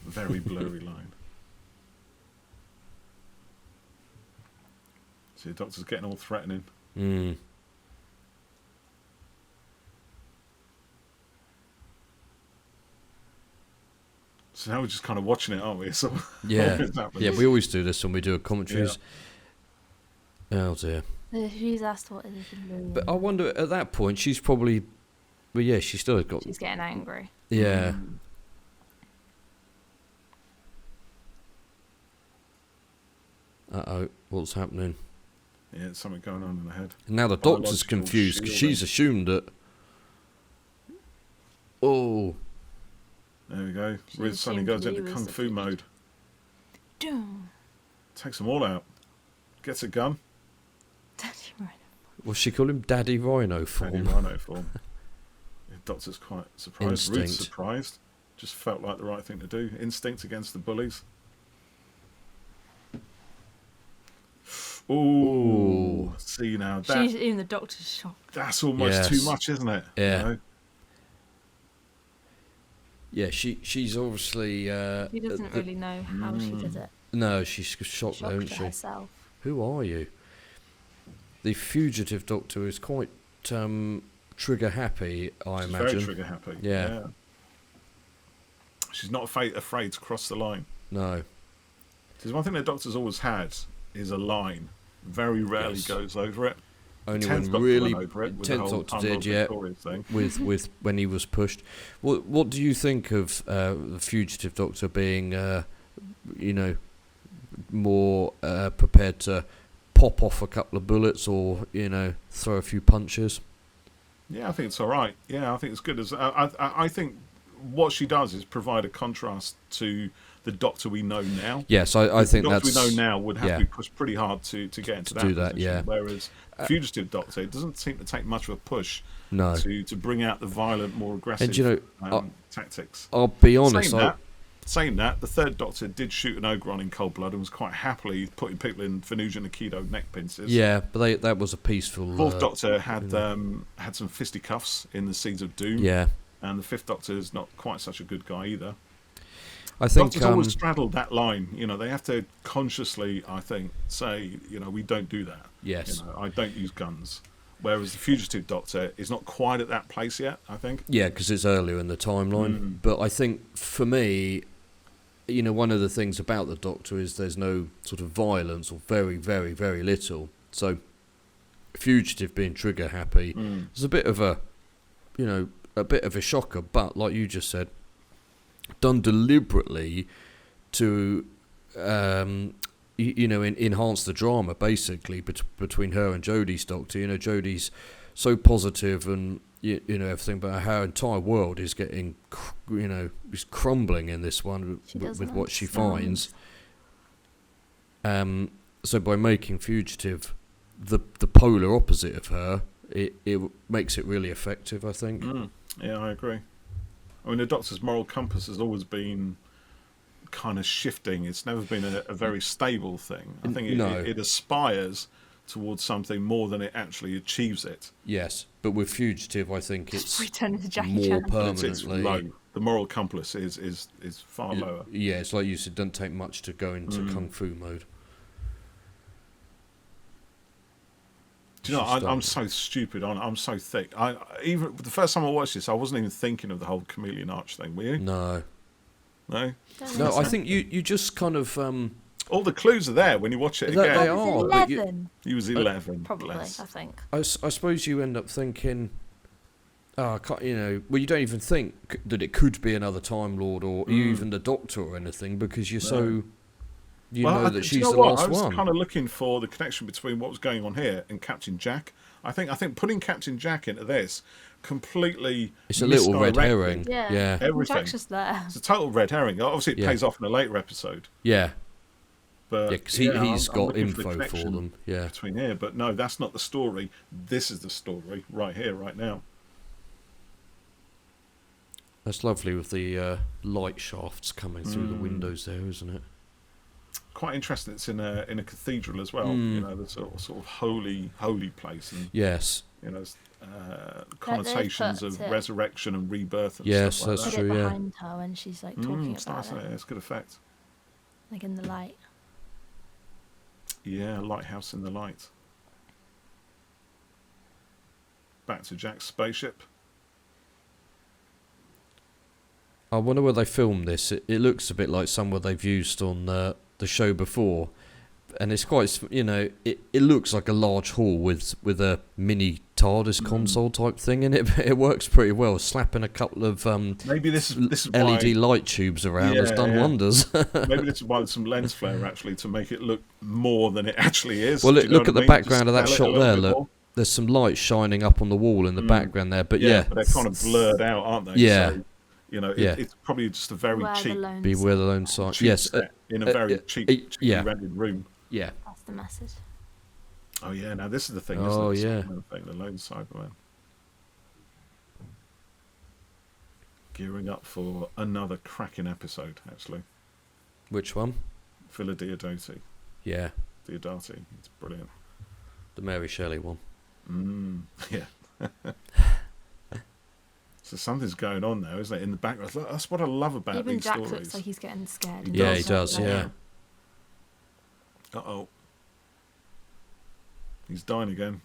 A: Very blurry line. See, the Doctor's getting all threatening.
D: Mm.
A: So now we're just kind of watching it, aren't we? So
D: Yeah,
A: what's happening?
D: yeah. We always do this when we do a commentaries. Oh dear.
B: She's asked what is the blue.
D: But I wonder at that point she's probably, well, yeah, she still has got.
B: She's getting angry.
D: Yeah. Uh-oh, what's happening?
A: Yeah, there's something going on in the head.
D: And now the Doctor's
A: Biological
D: confused because
A: shielding.
D: she's assumed that. Oh,
A: There we go.
B: She
A: Riz suddenly
B: assumed
A: goes into
B: Lee was
A: Kung
B: the
A: Fu
B: fugitive.
A: mode.
B: Doom.
A: Takes them all out. Gets a gun.
B: Daddy Rhino.
D: well, she called him Daddy Rhino
A: Daddy
D: form.
A: Rhino form. The Doctor's quite surprised. Ruth's
D: Instinct.
A: surprised. Just felt like the right thing to do. Instinct against the bullies. Ooh.
D: Ooh.
A: See now,
B: Even the Doctor's shocked.
A: that's almost
D: Yes.
A: too much, isn't it?
D: Yeah. Yeah, she's obviously.
B: She doesn't really know how she did it.
D: No, she's shocked, though,
B: Shocked
D: isn't
B: at
D: she?
B: herself.
D: Who are you? The fugitive Doctor is quite trigger happy, I
A: She's
D: imagine.
A: very trigger happy.
D: Yeah.
A: She's not afraid to cross the line.
D: No.
A: There's one thing the Doctor's always had is a line. Very rarely
D: Yes.
A: goes over it.
D: Only
A: Tenth
D: when
A: Doctor
D: really
A: went over it with the
D: Tenth
A: whole
D: Doctor
A: Time
D: did,
A: Lord
D: yeah.
A: Victorious thing.
D: With when he was pushed. What do you think of the fugitive Doctor being, more prepared to pop off a couple of bullets or throw a few punches?
A: Yeah, I think it's all right. Yeah, I think it's good. As I think what she does is provide a contrast to the Doctor we know now.
D: Yes, I think
A: the Doctor
D: that's.
A: we know now would have
D: yeah.
A: to be pushed pretty hard to get into
D: To
A: that
D: do that,
A: position.
D: yeah.
A: Whereas Fugitive Doctor, it doesn't seem to take much of a push
D: No.
A: to bring out the violent, more aggressive
D: And
A: tactics.
D: I'll be honest.
A: Saying that, the third Doctor did shoot an ogre on in cold blood and was quite happily putting people in Venusian Aikido neck pincers.
D: Yeah, but that was a peaceful.
A: Fourth Doctor had some fisticuffs in the Seeds of Doom.
D: Yeah,
A: And the fifth Doctor is not quite such a good guy either.
D: I think.
A: Doctors always straddled that line. They have to consciously, I think, say, we don't do that.
D: Yes.
A: I don't use guns. Whereas the Fugitive Doctor is not quite at that place yet, I think.
D: Yeah, because it's earlier in the timeline. But I think for me, one of the things about the Doctor is there's no sort of violence or very, very, very little. So, Fugitive being trigger happy is a bit of a shocker. But like you just said, done deliberately to enhance the drama basically between her and Jodie's doctor. Jodie's so positive and everything, but her entire world is getting is crumbling in this one with what she finds. So by making Fugitive the polar opposite of her, it makes it really effective, I think.
A: Yeah, I agree. I mean, the Doctor's moral compass has always been kind of shifting. It's never been a very stable thing. I think it aspires towards something more than it actually achieves it.
D: Yes, but with Fugitive, I think it's
B: more
D: more permanently.
A: It's low. The moral compass is far lower.
D: Yeah, it's like you said, doesn't take much to go into kung fu mode.
A: Do you know, I'm so stupid. I'm so thick. Even the first time I watched this, I wasn't even thinking of the whole chameleon arch thing. Were you?
D: No.
A: No.
D: No, I think you just kind of.
A: All the clues are there when you watch it again.
D: They are.
B: 11.
A: He was 11.
B: Probably,
A: bless.
B: I think.
D: I suppose you end up thinking. Well, you don't even think that it could be another Time Lord or even the Doctor or anything because you're so. You know that she's the last one.
A: I was kind of looking for the connection between what was going on here and Captain Jack. I think putting Captain Jack into this completely.
D: It's a little red herring.
B: Yeah.
A: Everything.
B: Jack's just there.
A: It's a total red herring. Obviously, it pays off in a later episode.
D: Yeah.
A: But
D: because he's
A: I'm
D: got
A: looking
D: info for them. Yeah.
A: Between here, but no, that's not the story. This is the story right here, right now.
D: That's lovely with the light shafts coming through the windows there, isn't it?
A: Quite interesting. It's in a cathedral as well. The sort of holy place, and
D: yes,
A: connotations of resurrection and rebirth. And
D: yes,
A: stuff like
D: that's
A: that.
B: Put
D: true.
B: it behind her when she's like talking
A: it's
B: about
A: nice,
B: it.
A: It's good effect.
B: Like in the light.
A: Yeah, lighthouse in the light. Back to Jack's spaceship.
D: I wonder where they filmed this. It looks a bit like somewhere they've used on the show before, and it's quite. It looks like a large hall with a mini TARDIS console type thing in it. But it works pretty well. Slapping a couple of
A: maybe this is
D: LED light tubes around has done wonders.
A: Maybe this is why there's some lens flare actually to make it look more than it actually is.
D: Well, look at the background of that
A: Just
D: shot there. Look, there's some light shining up on the wall in the background there. But
A: but they're kind of blurred out, aren't they?
D: Yeah.
A: So, it's probably just a very cheap.
D: Beware the lone side. Yes,
A: in a very cheaply rented room.
D: Yeah.
B: That's the message.
A: Oh yeah, now this is the thing.
D: Oh
A: isn't it?
D: yeah.
A: The lone Cyberman. Gearing up for another cracking episode, actually.
D: Which one?
A: Phila Diodati.
D: Yeah.
A: Diodati. It's brilliant.
D: The Mary Shelley one.
A: Yeah. So something's going on there, isn't it? In the background. That's what I love about
B: Even
A: these
B: Jack
A: stories.
B: looks like he's getting scared.
A: He
D: Yeah, he does. Yeah.
A: Uh-oh. He's dying again.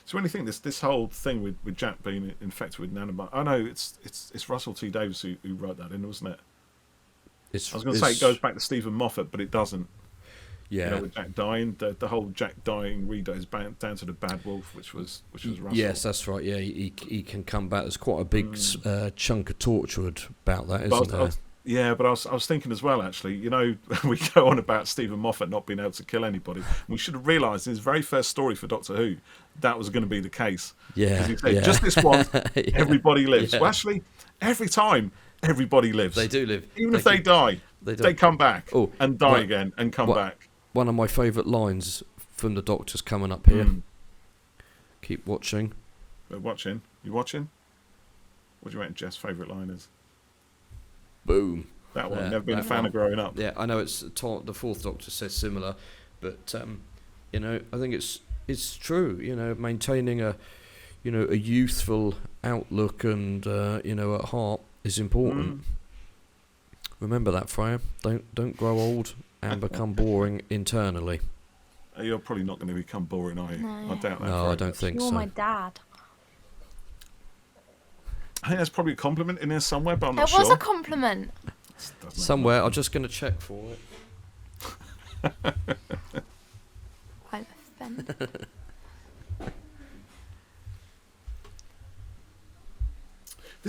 A: So when you think this whole thing with Jack being infected with nanobots, oh no, it's Russell T Davies who wrote that in, wasn't it? I was going to say it goes back to Stephen Moffat, but it doesn't.
D: Yeah.
A: With Jack dying, the whole Jack dying reader is down to the Bad Wolf, which was Russell.
D: Yes, that's right. Yeah, he can come back. There's quite a big chunk of Torchwood about that, isn't there?
A: But I was thinking as well, actually, we go on about Stephen Moffat not being able to kill anybody. We should have realised in his very first story for Doctor Who, that was going to be the case.
D: Yeah.
A: Because he said, just this once, everybody lives.
D: Yeah.
A: Well, actually, every time, everybody lives.
D: They do live.
A: Even if they die, they come back and die again and come back.
D: One of my favourite lines from the Doctor's coming up here. Keep watching.
A: We're watching. You watching? What do you reckon Jeff's favourite line is?
D: Boom.
A: That one. Never been a fan of growing up.
D: Yeah, I know it's the Fourth Doctor says similar, but I think it's true. Maintaining a youthful outlook and at heart is important. Remember that, Freya. Don't grow old and become boring internally.
A: You're probably not going to become boring, are you?
B: No.
A: I doubt that.
D: No, I don't think so.
B: You're my dad.
A: I think that's probably a compliment in there somewhere, but I'm not
B: It
A: sure.
B: was a compliment.
D: Somewhere. I'm just going to check for it.
B: I'm offended.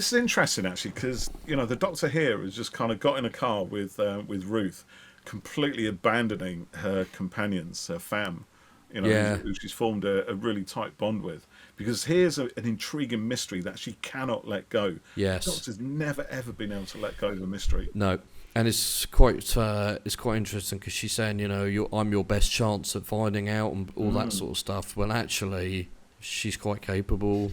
A: This is interesting, actually, because the Doctor here has just kind of got in a car with Ruth, completely abandoning her companions, her fam, who she's formed a really tight bond with. Because here's an intriguing mystery that she cannot let go.
D: Yes.
A: The Doctor's never ever been able to let go of a mystery.
D: No, and it's quite interesting because she's saying, I'm your best chance at finding out and all that sort of stuff. When actually, she's quite capable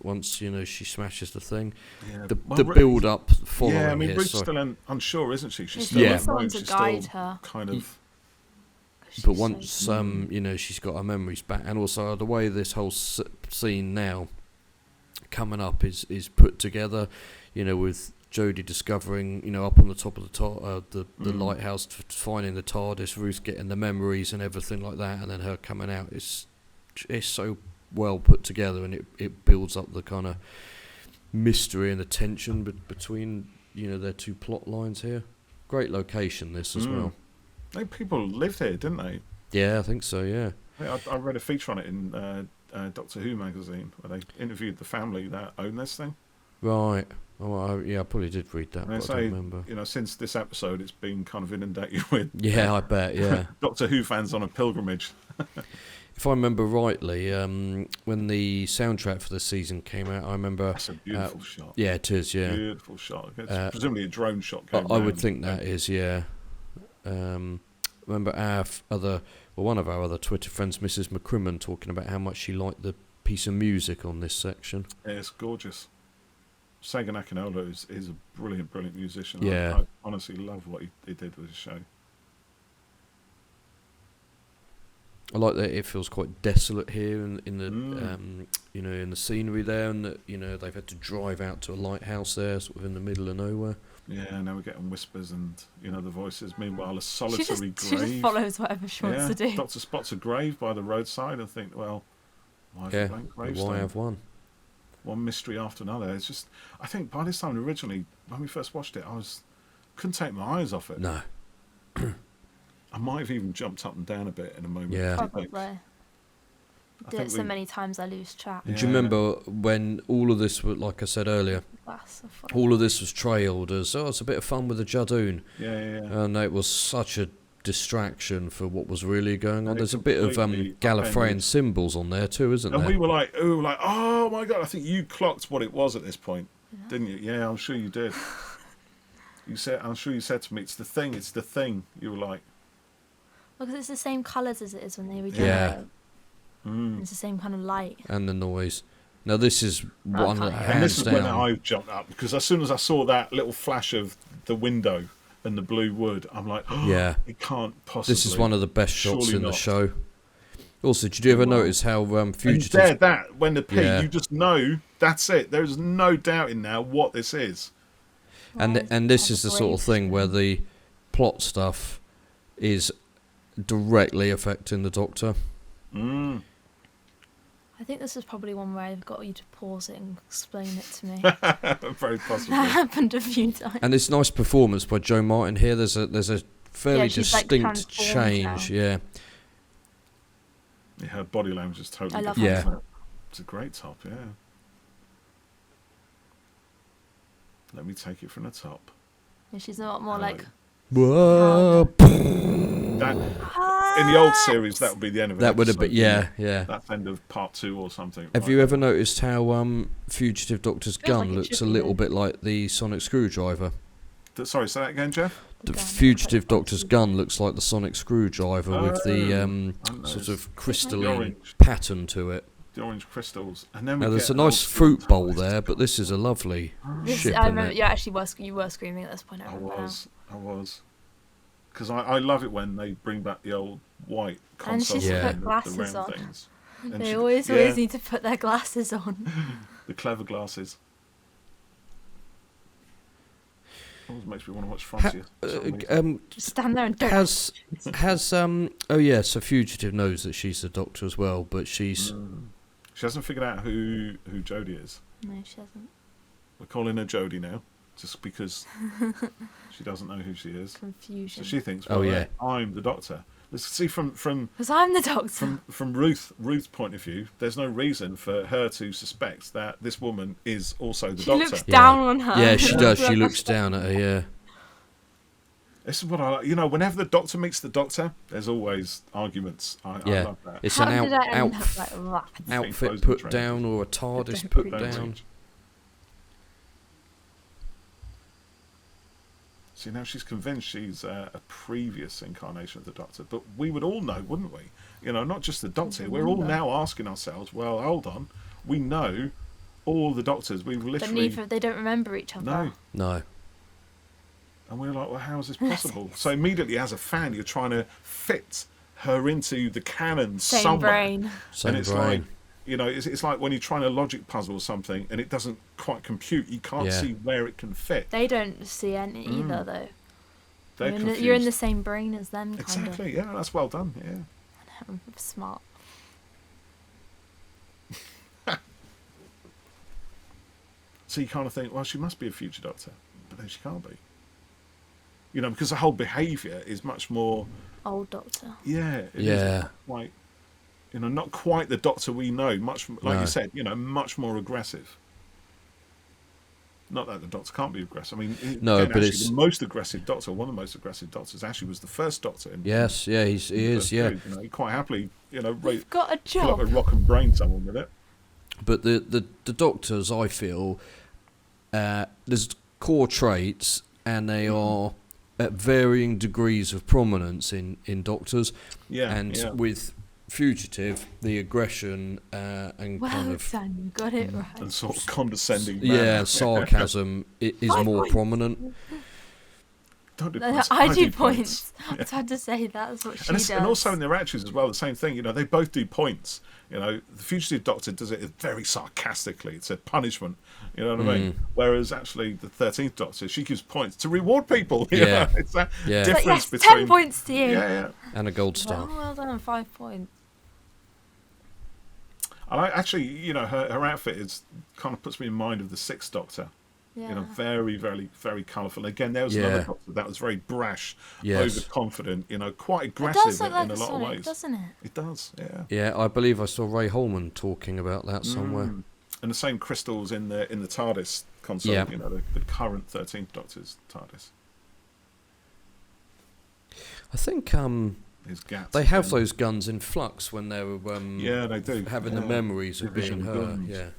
D: once she smashes the thing.
A: Yeah.
D: The build up following.
A: Yeah, I mean,
D: here,
A: Ruth's still unsure, isn't she? She's still
B: someone to guide her.
A: Kind of.
D: But once she's got her memories back, and also the way this whole scene now coming up is put together, with Jodie discovering, up on the top of the lighthouse, finding the TARDIS, Ruth getting the memories and everything like that, and then her coming out. It's so well put together, and it builds up the kind of mystery and the tension between their two plot lines here. Great location this as well.
A: People lived here, didn't they?
D: Yeah, I think so. Yeah.
A: I read a feature on it in Doctor Who magazine where they interviewed the family that owned this thing.
D: Right. Oh, I probably did read that, but I don't remember.
A: Since this episode, it's been kind of inundated with.
D: Yeah, I bet. Yeah.
A: Doctor Who fans on a pilgrimage.
D: If I remember rightly, when the soundtrack for the season came out, I remember.
A: That's a beautiful shot.
D: Yeah, it is. Yeah.
A: Beautiful shot. It's presumably a drone shot.
D: I would think that is. Yeah. Remember one of our other Twitter friends, Mrs. McCrimmon, talking about how much she liked the piece of music on this section.
A: Yeah, it's gorgeous. Sagan Akinola is a brilliant musician.
D: Yeah.
A: I honestly love what he did with his show.
D: I like that it feels quite desolate here in the in the scenery there, and that they've had to drive out to a lighthouse there, sort of in the middle of nowhere.
A: Yeah, now we're getting whispers and the voices. Meanwhile, a solitary grave.
B: She just follows whatever she wants to do.
A: Doctor spots a grave by the roadside and think, well, why have a blank gravestone?
D: Why have one?
A: One mystery after another. It's just, I think by this time originally, when we first watched it, couldn't take my eyes off it.
D: No.
A: I might have even jumped up and down a bit in a moment.
B: Yeah, probably. I do it so many times I lose track.
D: Yeah. Do you remember when all of this was, like I said earlier, all of this was trailed as, it's a bit of fun with the Judoon.
A: Yeah.
D: And it was such a distraction for what was really going on. There's a bit of Gallifreyan symbols on there too, isn't there?
A: And we were like, oh my God, I think you clocked what it was at this point, didn't you? Yeah, I'm sure you did. I'm sure you said to me, it's the thing. You were like...
B: Well, because it's the same colours as it is when they regenerate.
A: Yeah.
B: It's the same kind of light.
D: And the noise. Now this is one that hands down.
A: And this is when I jumped up, because as soon as I saw that little flash of the window and the blue wood, I'm like, it can't possibly.
D: This is one of the best shots in the show. Also, did you ever notice how Fugitive...
A: And that, when the pig, you just know, that's it. There's no doubting now what this is.
D: And this is the sort of thing where the plot stuff is directly affecting the Doctor.
B: I think this is probably one where I've got you to pause it and explain it to me.
A: Very possibly.
B: That happened a few times.
D: And this nice performance by Jo Martin here. There's a fairly distinct change.
B: Now.
A: Yeah, her body language is totally
B: different.
D: Yeah.
A: It's a great top, yeah. Let me take it from the top.
B: Yeah, she's a lot more like...
D: Whoa.
A: That, in the old series, that would be the end of it.
D: That would have been, yeah.
A: That's the end of part 2 or something.
D: Have you ever noticed how Fugitive Doctor's gun looks a little bit like the sonic screwdriver?
A: Sorry, say that again, Geoff?
D: The Fugitive Doctor's gun looks like the sonic screwdriver with the sort of crystalline pattern to it.
A: The orange crystals. And then
D: now there's a nice fruit bowl there, but this is a lovely ship.
B: I remember you were screaming at this point. I
A: was. Because I love it when they bring back the old white consoles.
B: And she's put glasses on. They always need to put their glasses on.
A: The clever glasses. Always makes me want to watch Frontier.
B: Just stand there and don't.
A: So
D: Fugitive knows that she's the Doctor as well, but she's...
A: She hasn't figured out who Jodie is.
B: No, she hasn't.
A: We're calling her Jodie now, just because she doesn't know who she is.
B: Confusion.
A: So she thinks, I'm the Doctor. Let's see from
B: Because I'm the doctor.
A: from Ruth's point of view, there's no reason for her to suspect that this woman is also the
B: She
A: doctor.
B: looks down on her.
D: Yeah, she does. She looks down at her. Yeah.
A: This is what I like. You know, whenever the doctor meets the doctor, there's always arguments. I love that.
D: It's
B: How
D: an
B: did I end up like that?
D: outfit put down or a TARDIS put down.
A: See, now she's convinced she's a previous incarnation of the Doctor, but we would all know, wouldn't we? You know, not just the Doctor. We're all now asking ourselves, well, hold on, we know all the Doctors. We've literally...
B: But they don't remember each other.
D: No.
A: And we're like, well, how is this possible? So immediately, as a fan, you're trying to fit her into the canon somewhere.
B: Brain.
D: Same
A: and it's
D: brain.
A: like, you know, it's like when you're trying to logic puzzle something and it doesn't quite compute. You can't see where it can fit.
B: They don't see any either, though.
A: They're
B: You're in the same brain as them, kind
A: Exactly, yeah, that's well done, yeah.
B: Smart.
A: So you kind of think, well, she must be a future Doctor, but then she can't be. You know, because the whole behaviour is much more...
B: Old Doctor.
A: Yeah. It is quite, you know, not quite the Doctor we know. Much, like you said, you know, much more aggressive. Not that the Doctor can't be aggressive. I mean,
D: no,
A: again,
D: but
A: actually,
D: it's
A: the most aggressive Doctor, one of the most aggressive Doctors, actually was the first Doctor. He is.
D: Yeah.
A: You know, he quite happily, you know,
B: We've got a
A: pull up
B: job.
A: a rock and brain someone with it.
D: But the Doctors, I feel, there's core traits, and they are at varying degrees of prominence in Doctors.
A: Yeah.
D: And with Fugitive, the aggression and kind of
B: Done, you got it right.
A: And sort of condescending manner.
D: yeah, sarcasm is more prominent.
A: Don't do
B: I
A: points.
B: do points. I was had to say that's what she does.
A: And also in their actions as well, the same thing. You know, they both do points. You know, the Fugitive Doctor does it very sarcastically. It's a punishment. You know what I mean? Whereas actually the 13th Doctor, she gives points to reward people. You know? It's that difference between
B: 10 points to you.
A: Yeah.
D: And a gold star.
B: Well done, 5 points.
A: And I actually, you know, her outfit is kind of puts me in mind of the 6th Doctor.
B: Yeah.
A: You know, very, very, very colourful. Again, there was another Doctor that was very brash, overconfident. You know, quite aggressive
B: It does look like
A: in a lot
B: Sonic,
A: of ways,
B: doesn't it?
A: It does, yeah.
D: Yeah, I believe I saw Ray Holman talking about that somewhere.
A: And the same crystals in the TARDIS console.
D: Yeah.
A: You know, the current 13th Doctor's TARDIS.
D: I think they have those guns in flux when they were
A: they do.
D: having the memories of being her.
A: Guns.
D: Yeah.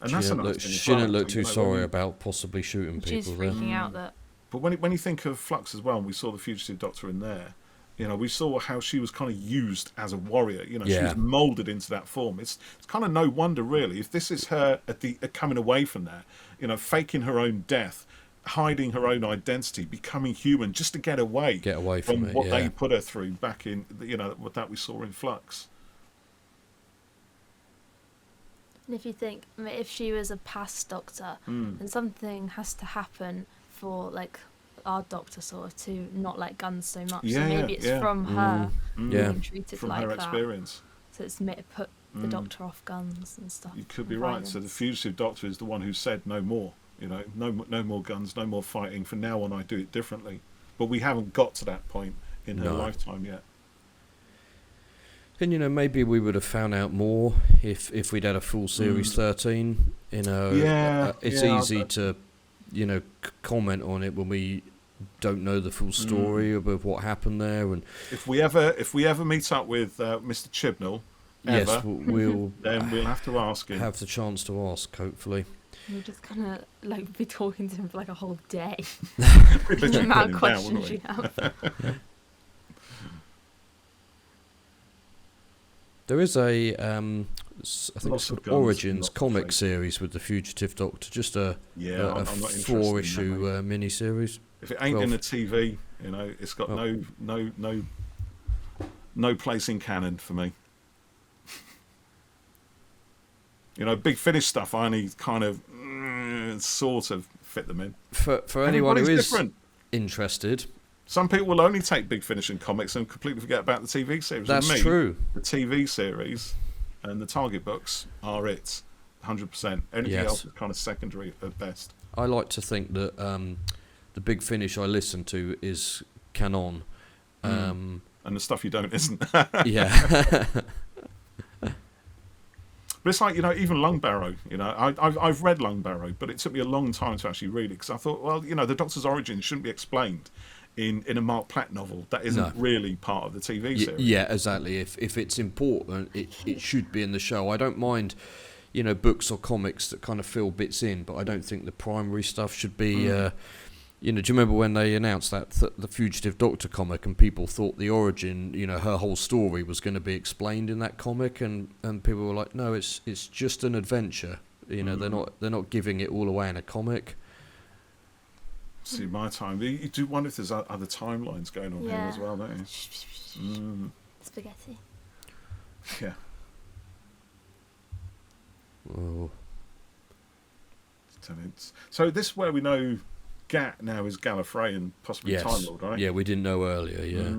A: And that's
D: She didn't look too sorry about possibly shooting
B: She's
D: people there.
B: freaking out that...
A: But when you think of Flux as well, and we saw the Fugitive Doctor in there, you know, we saw how she was kind of used as a warrior. You know, she was moulded into that form. It's kind of no wonder, really, if this is her coming away from that, you know, faking her own death, hiding her own identity, becoming human, just to get away from
D: it,
A: what they put her through back in, you know, what that we saw in Flux.
B: And if you think, I mean, if she was a past Doctor, then something has to happen for, like, our Doctor sort of to not like guns so much. So maybe it's from her being treated
A: from
B: like
A: her
B: that.
A: Experience.
B: So it's put the Doctor off guns and stuff.
A: You could be right. So the Fugitive Doctor is the one who said no more. You know, no more guns, no more fighting. From now on, I do it differently. But we haven't got to that point in her lifetime yet.
D: And you know, maybe we would have found out more if we'd had a full series 13. You know, it's easy to, you know, comment on it when we don't know the full story of what happened there. And
A: if we ever meet up with Mr. Chibnall,
D: we'll
A: then we'll have to ask him.
D: Have the chance to ask, hopefully.
B: We're just gonna like be talking to him for like a whole day.
A: The
B: The amount of questions you have.
D: There is a, I think it's called Origins comic series with the Fugitive Doctor, just a 4-issue mini-series.
A: If it ain't in the TV, you know, it's got no place in canon for me. You know, Big Finish stuff, I only kind of sort of fit them in.
D: For anyone who is interested...
A: Some people will only take Big Finish in comics and completely forget about the TV series.
D: That's
A: With me,
D: true.
A: The TV series and the Target books are it, 100%. Anything else is kind of secondary at best.
D: I like to think that the Big Finish I listen to is canon.
A: And the stuff you don't isn't.
D: Yeah.
A: But it's like, even Lungbarrow, I've read Lungbarrow, but it took me a long time to actually read it because I thought, well, the Doctor's origin shouldn't be explained in a Mark Platt novel. That isn't really part of the TV series.
D: Yeah, exactly. If it's important, it should be in the show. I don't mind, books or comics that kind of fill bits in, but I don't think the primary stuff should be... do you remember when they announced that the Fugitive Doctor comic and people thought the origin, her whole story was going to be explained in that comic, and people were like, no, it's just an adventure. They're not giving it all away in a comic.
A: See, my time. You do wonder if there's other timelines going on here as well, don't you?
B: Spaghetti.
A: Yeah.
D: Oh.
A: So this is where we know Gat now is Gallifrey and possibly Time Lord, right?
D: Yeah, we didn't know earlier, yeah.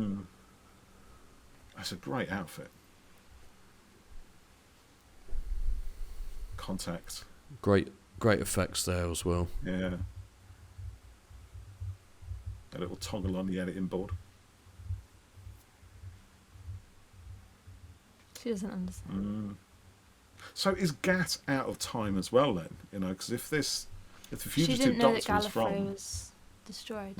A: That's a great outfit. Contact.
D: Great effects there as well.
A: Yeah. A little toggle on the editing board.
B: She doesn't understand.
A: So is Gat out of time as well then? Because if the Fugitive
B: she didn't know that
A: Doctor
B: Gallifrey was destroyed.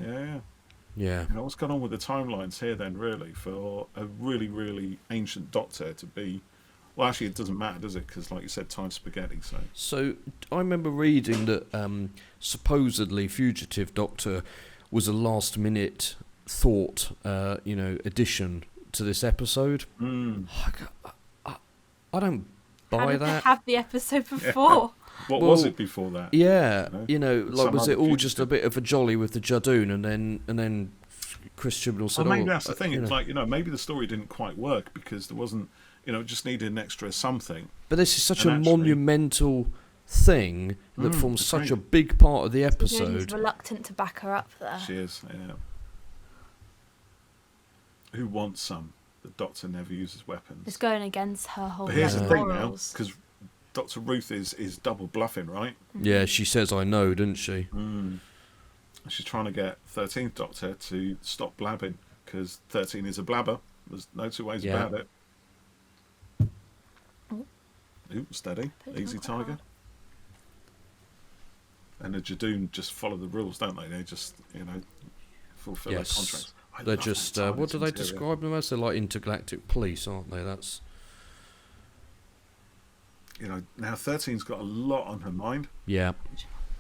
A: Yeah. What's going on with the timelines here then, really, for a really, really ancient Doctor to be... Well, actually, it doesn't matter, does it? Because, like you said, time's spaghetti,
D: So I remember reading that supposedly Fugitive Doctor was a last-minute thought, addition to this episode. I don't buy
B: How did
D: that.
B: they have the episode before?
A: What was it before that?
D: Yeah, was it all
A: fugitive.
D: just a bit of a jolly with the Judoon, and then Chris Chibnall said,
A: maybe that's the thing. It's like, maybe the story didn't quite work because there wasn't, it just needed an extra something.
D: But this is such a monumental thing that forms such a big part of the episode.
B: He's reluctant to back her up there.
A: She is, yeah. Who wants some? The Doctor never uses weapons.
B: It's going against her whole
A: But here's the thing now,
B: morals.
A: because Dr. Ruth is double bluffing, right?
D: Yeah, she says I know, doesn't she?
A: She's trying to get 13th Doctor to stop blabbing, because 13 is a blabber. There's no two ways about it. Ooh, steady. Easy, Tiger. And the Judoon just follow the rules, don't they? They just, fulfill their contracts.
D: They're just, what do they describe them as? They're like intergalactic police, aren't they? That's...
A: Now 13's got a lot on her mind.
D: Yeah.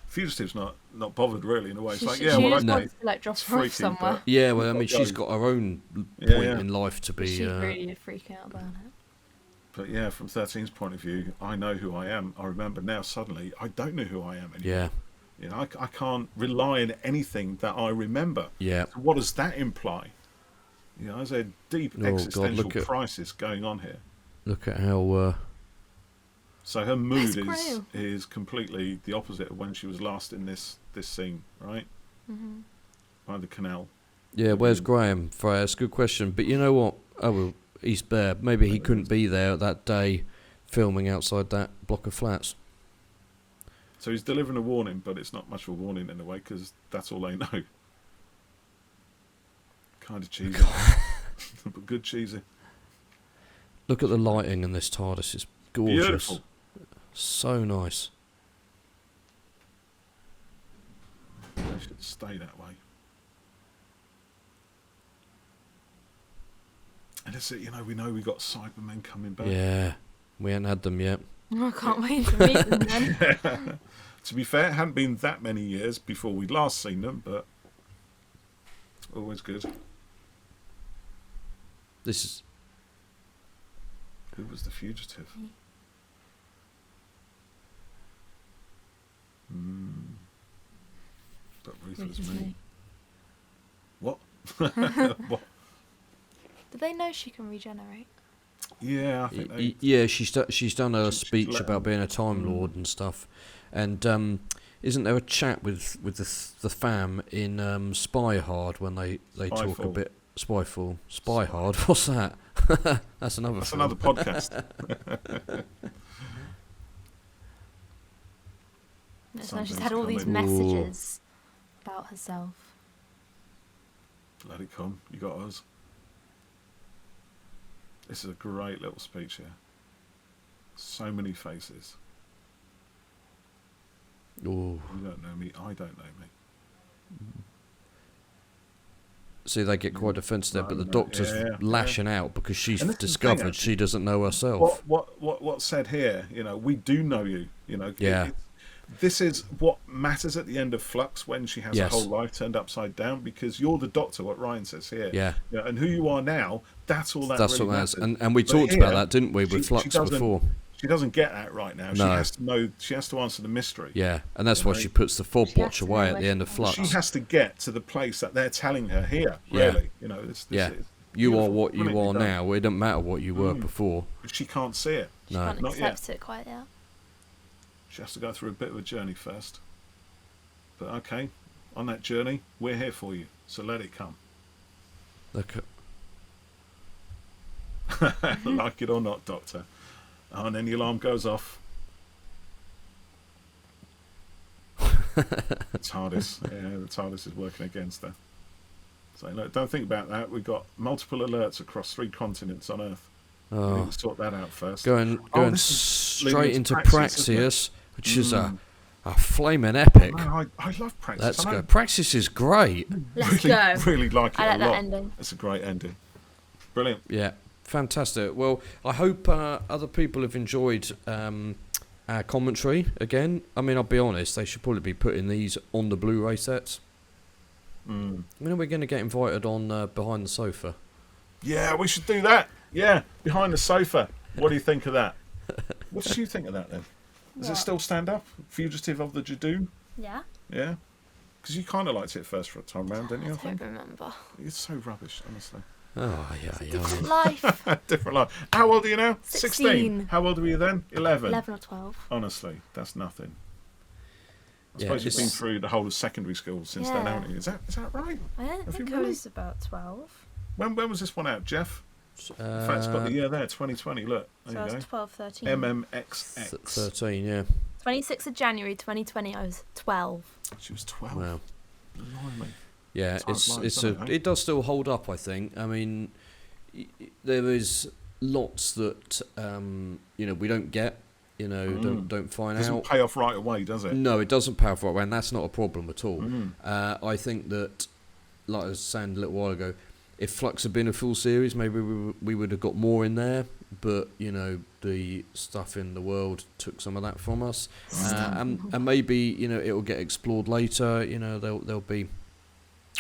A: Fugitive's not bothered really in a way. It's like,
B: she just wants to drop her off
A: freaky,
B: somewhere.
D: Yeah, well, I mean, she's got her own point in life to be...
B: She's really freaking out about it.
A: But yeah, from 13's point of view, I know who I am. I remember now suddenly, I don't know who I am anymore.
D: Yeah.
A: I can't rely on anything that I remember.
D: Yeah.
A: So what does that imply? There's a deep existential crisis going on here.
D: Look at how...
A: So her mood is completely the opposite of when she was last in this scene, right?
B: Mm-hmm.
A: By the canal.
D: Yeah, where's Graham? Freya, that's a good question. But you know what? Oh, well, he's there. Maybe he couldn't be there that day filming outside that block of flats.
A: So he's delivering a warning, but it's not much of a warning in a way, because that's all they know. Kind of cheesy. But good cheesy.
D: Look at the lighting in this TARDIS. It's gorgeous.
A: Beautiful.
D: So nice.
A: They should stay that way. And that's it, we know we got Cybermen coming back.
D: Yeah, we ain't had them yet.
B: I can't wait to meet them then.
A: To be fair, it hadn't been that many years before we'd last seen them, but always good.
D: This is...
A: Who was the Fugitive? But Ruth was me. What? What?
B: Do they know she can regenerate?
A: Yeah, I think they...
D: Yeah, she's done a speech about being a Time Lord and stuff. And isn't there a chat with the fam in Spy Hard when they talk a bit... Spyfall. Spy Hard? What's that? That's another
A: podcast.
B: So she's had all these messages about herself.
A: Let it come. You got us. This is a great little speech here. So many faces.
D: Ooh.
A: You don't know me. I don't know me.
D: See, they get quite defensive there, but the Doctor's lashing out because she's discovered she doesn't know herself.
A: What's said here? We do know you. This is what matters at the end of Flux when she has her whole life turned upside down, because you're the Doctor, what Ryan says here. Yeah. And who you are now, that's all that
D: that's
A: really
D: what
A: matters.
D: And we talked about that, didn't we, with Flux before?
A: She doesn't get that right now.
D: No.
A: She has to know. She has to answer the mystery.
D: Yeah, and that's why she puts the fob watch away at the end of Flux.
A: She has to get to the place that they're telling her here. Really, this is
D: you are what you are now. It doesn't matter what you were before.
A: She can't see it.
B: She can't accept it quite yet.
A: She has to go through a bit of a journey first. But okay, on that journey, we're here for you. So let it come.
D: Look.
A: Like it or not, Doctor. And then the alarm goes off. The TARDIS. Yeah, the TARDIS is working against her. So look, don't think about that. We've got multiple alerts across 3 continents on Earth. We need to sort that out first.
D: Going straight into Praxis, which is a flaming epic.
A: No, I love Praxis.
D: Let's go. Praxis is great.
B: Let's go.
A: Really like it
B: I like
A: a
B: that
A: lot.
B: ending.
A: It's a great ending. Brilliant.
D: Yeah. Fantastic. Well, I hope other people have enjoyed our commentary again. I mean, I'll be honest, they should probably be putting these on the Blu-ray sets. When are we going to get invited on Behind the Sofa?
A: Yeah, we should do that. Yeah, Behind the Sofa. What do you think of that? What did you think of that then? Does it still stand up? Fugitive of the Judoon?
B: Yeah.
A: Yeah? Because you kind of liked it first for a time round, didn't you?
B: I don't remember.
A: It's so rubbish, honestly.
D: Oh, yeah.
B: Different life.
A: Different life. How old are you now?
B: 16.
A: How old were you then? 11.
B: 11 or 12.
A: Honestly, that's nothing. I suppose you've been through the whole of secondary school since then, haven't you? Is that right?
B: I don't think I was about 12.
A: When was this one out, Geoff? In fact, it's got the year there, 2020. Look, there
B: So
A: you
B: I was 12, 13.
A: MMXX.
D: 13, yeah.
B: 26th of January 2020, I was 12.
A: She was 12.
D: Wow.
A: Blimey.
D: Yeah, it does still hold up, I think. I mean, there is lots that we don't get. Don't find out.
A: It doesn't pay off right away, does it?
D: No, it doesn't pay off right away, and that's not a problem at all. I think that, like I was saying a little while ago, if Flux had been a full series, maybe we would have got more in there. But the stuff in the world took some of that from us, and maybe it will get explored later. There'll be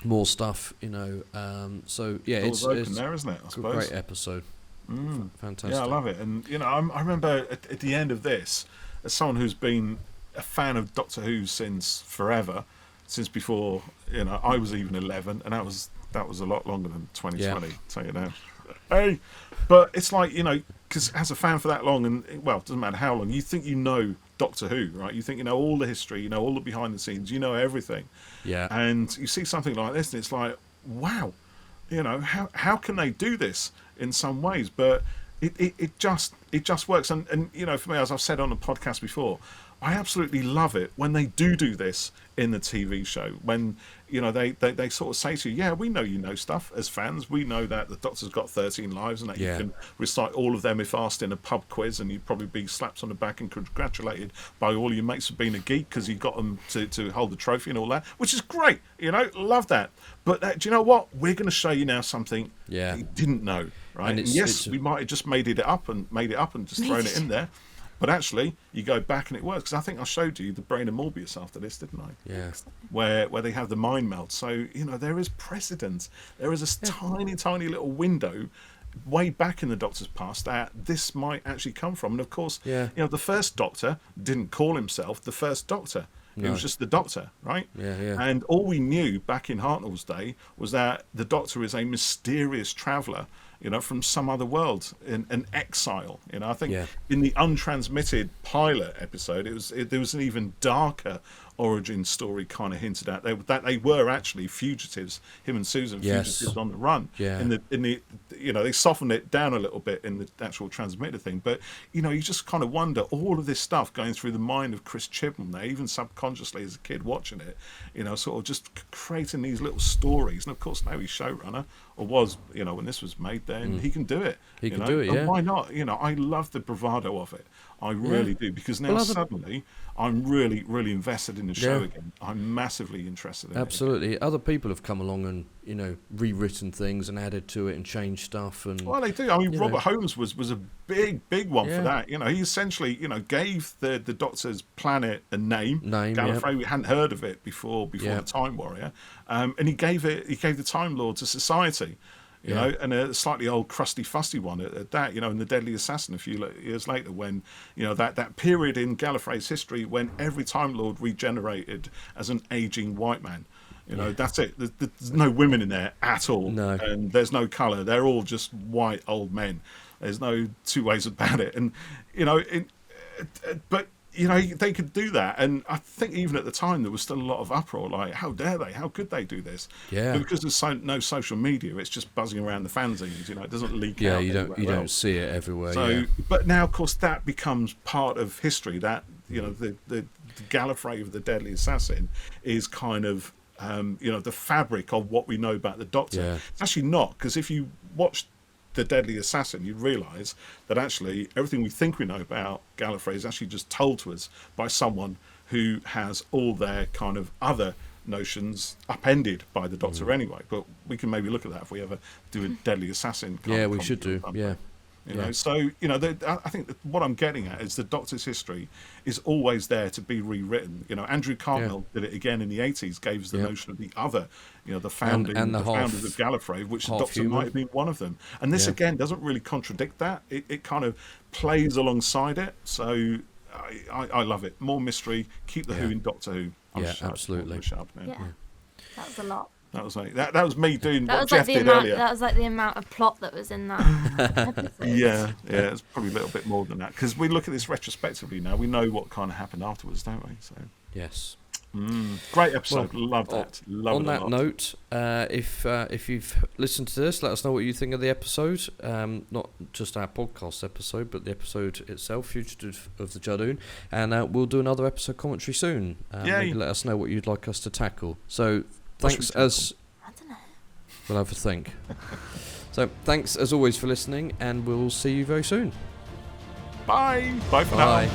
D: more stuff. So yeah, it's
A: open there, isn't it? I suppose.
D: A great episode. Fantastic.
A: Yeah, I love it. And I remember at the end of this, as someone who's been a fan of Doctor Who since forever, since before I was even 11, and that was a lot longer than 2020. Yeah. So hey, but it's like because as a fan for that long, and it doesn't matter how long, you think Doctor Who, right? You think all the history, all the behind the scenes, everything. Yeah. And you see something like this, and it's like, wow, how can they do this in some ways? But it just works. And for me, as I've said on the podcast before, I absolutely love it when they do this in the TV show. When they sort of say to you, yeah, we know stuff as fans. We know that the Doctor's got 13 lives and that you can recite all of them if asked in a pub quiz, and you'd probably be slapped on the back and congratulated by all your mates for being a geek because you got them to hold the trophy and all that, which is great. Love that. But do you know what? We're going to show you now something you didn't know, right? And yes, we might have just made it up and just thrown it in there. But actually, you go back and it works. Because I think I showed you the Brain of Morbius after this, didn't I?
D: Yeah.
A: Where they have the mind meld. So, there is precedent. There is a tiny, tiny little window way back in the Doctor's past that this might actually come from. And of course, the first Doctor didn't call himself the first Doctor. No. It was just the Doctor, right?
D: Yeah.
A: And all we knew back in Hartnell's day was that the Doctor is a mysterious traveller, from some other world, in an exile. I think in the untransmitted pilot episode, there was an even darker origin story kind of hinted at that they were actually fugitives, him and Susan, fugitives on the run. In the they softened it down a little bit in the actual transmitted thing, but you just kind of wonder all of this stuff going through the mind of Chris Chibnall there, even subconsciously as a kid watching it, sort of just creating these little stories. And of course now he's showrunner, or was, when this was made, then he can do it.
D: He can do it,
A: and why not? I love the bravado of it. I really do, because now suddenly I'm really, really invested in the show again. I'm massively interested in it.
D: Absolutely. Other people have come along and, rewritten things and added to it and changed stuff. And
A: well, they do. I mean, Robert Holmes was a big one for that. He essentially, gave the Doctor's planet a name. Gallifrey, we hadn't heard of it before the Time Warrior. And he gave the Time Lords a society. And a slightly old crusty fusty one at that, and the Deadly Assassin a few years later, when, that period in Gallifrey's history when every Time Lord regenerated as an aging white man. That's it. There's no women in there at all.
D: No.
A: And there's no colour. They're all just white old men. There's no two ways about it. And, but... they could do that, and I think even at the time there was still a lot of uproar, like, how dare they? How could they do this? But because there's no social media, it's just buzzing around the fanzines. It doesn't leak out.
D: You don't see it everywhere.
A: So, but now, of course, that becomes part of history. That the Gallifrey of the Deadly Assassin is kind of the fabric of what we know about the Doctor. It's actually not, because if you watch the Deadly Assassin, you'd realise that actually everything we think we know about Gallifrey is actually just told to us by someone who has all their kind of other notions upended by the Doctor anyway. But we can maybe look at that if we ever do a Deadly Assassin.
D: We should do.
A: So I think that what I'm getting at is the Doctor's history is always there to be rewritten. Andrew Cartmel did it again in the 80s, gave us the notion of the other, the founding and the founders of Gallifrey, which the Doctor might have been one of them. And this again doesn't really contradict that. It kind of plays alongside it. So I love it. More mystery. Keep the Who in Doctor Who.
D: Absolutely.
B: That was a lot.
A: That was me doing what Geoff did earlier.
B: That was like the amount of plot that was in that episode.
A: It's probably a little bit more than that, because we look at this retrospectively now. We know what kind of happened afterwards, don't we? So
D: yes.
A: Great episode. Love that.
D: On that note, if you've listened to this, let us know what you think of the episode. Not just our podcast episode, but the episode itself, Fugitive of the Judoon. And we'll do another episode commentary soon. Maybe let us know what you'd like us to tackle. So thanks
B: I don't know.
D: We'll have a think. So thanks as always for listening, and we'll see you very soon.
A: Bye. Bye for now.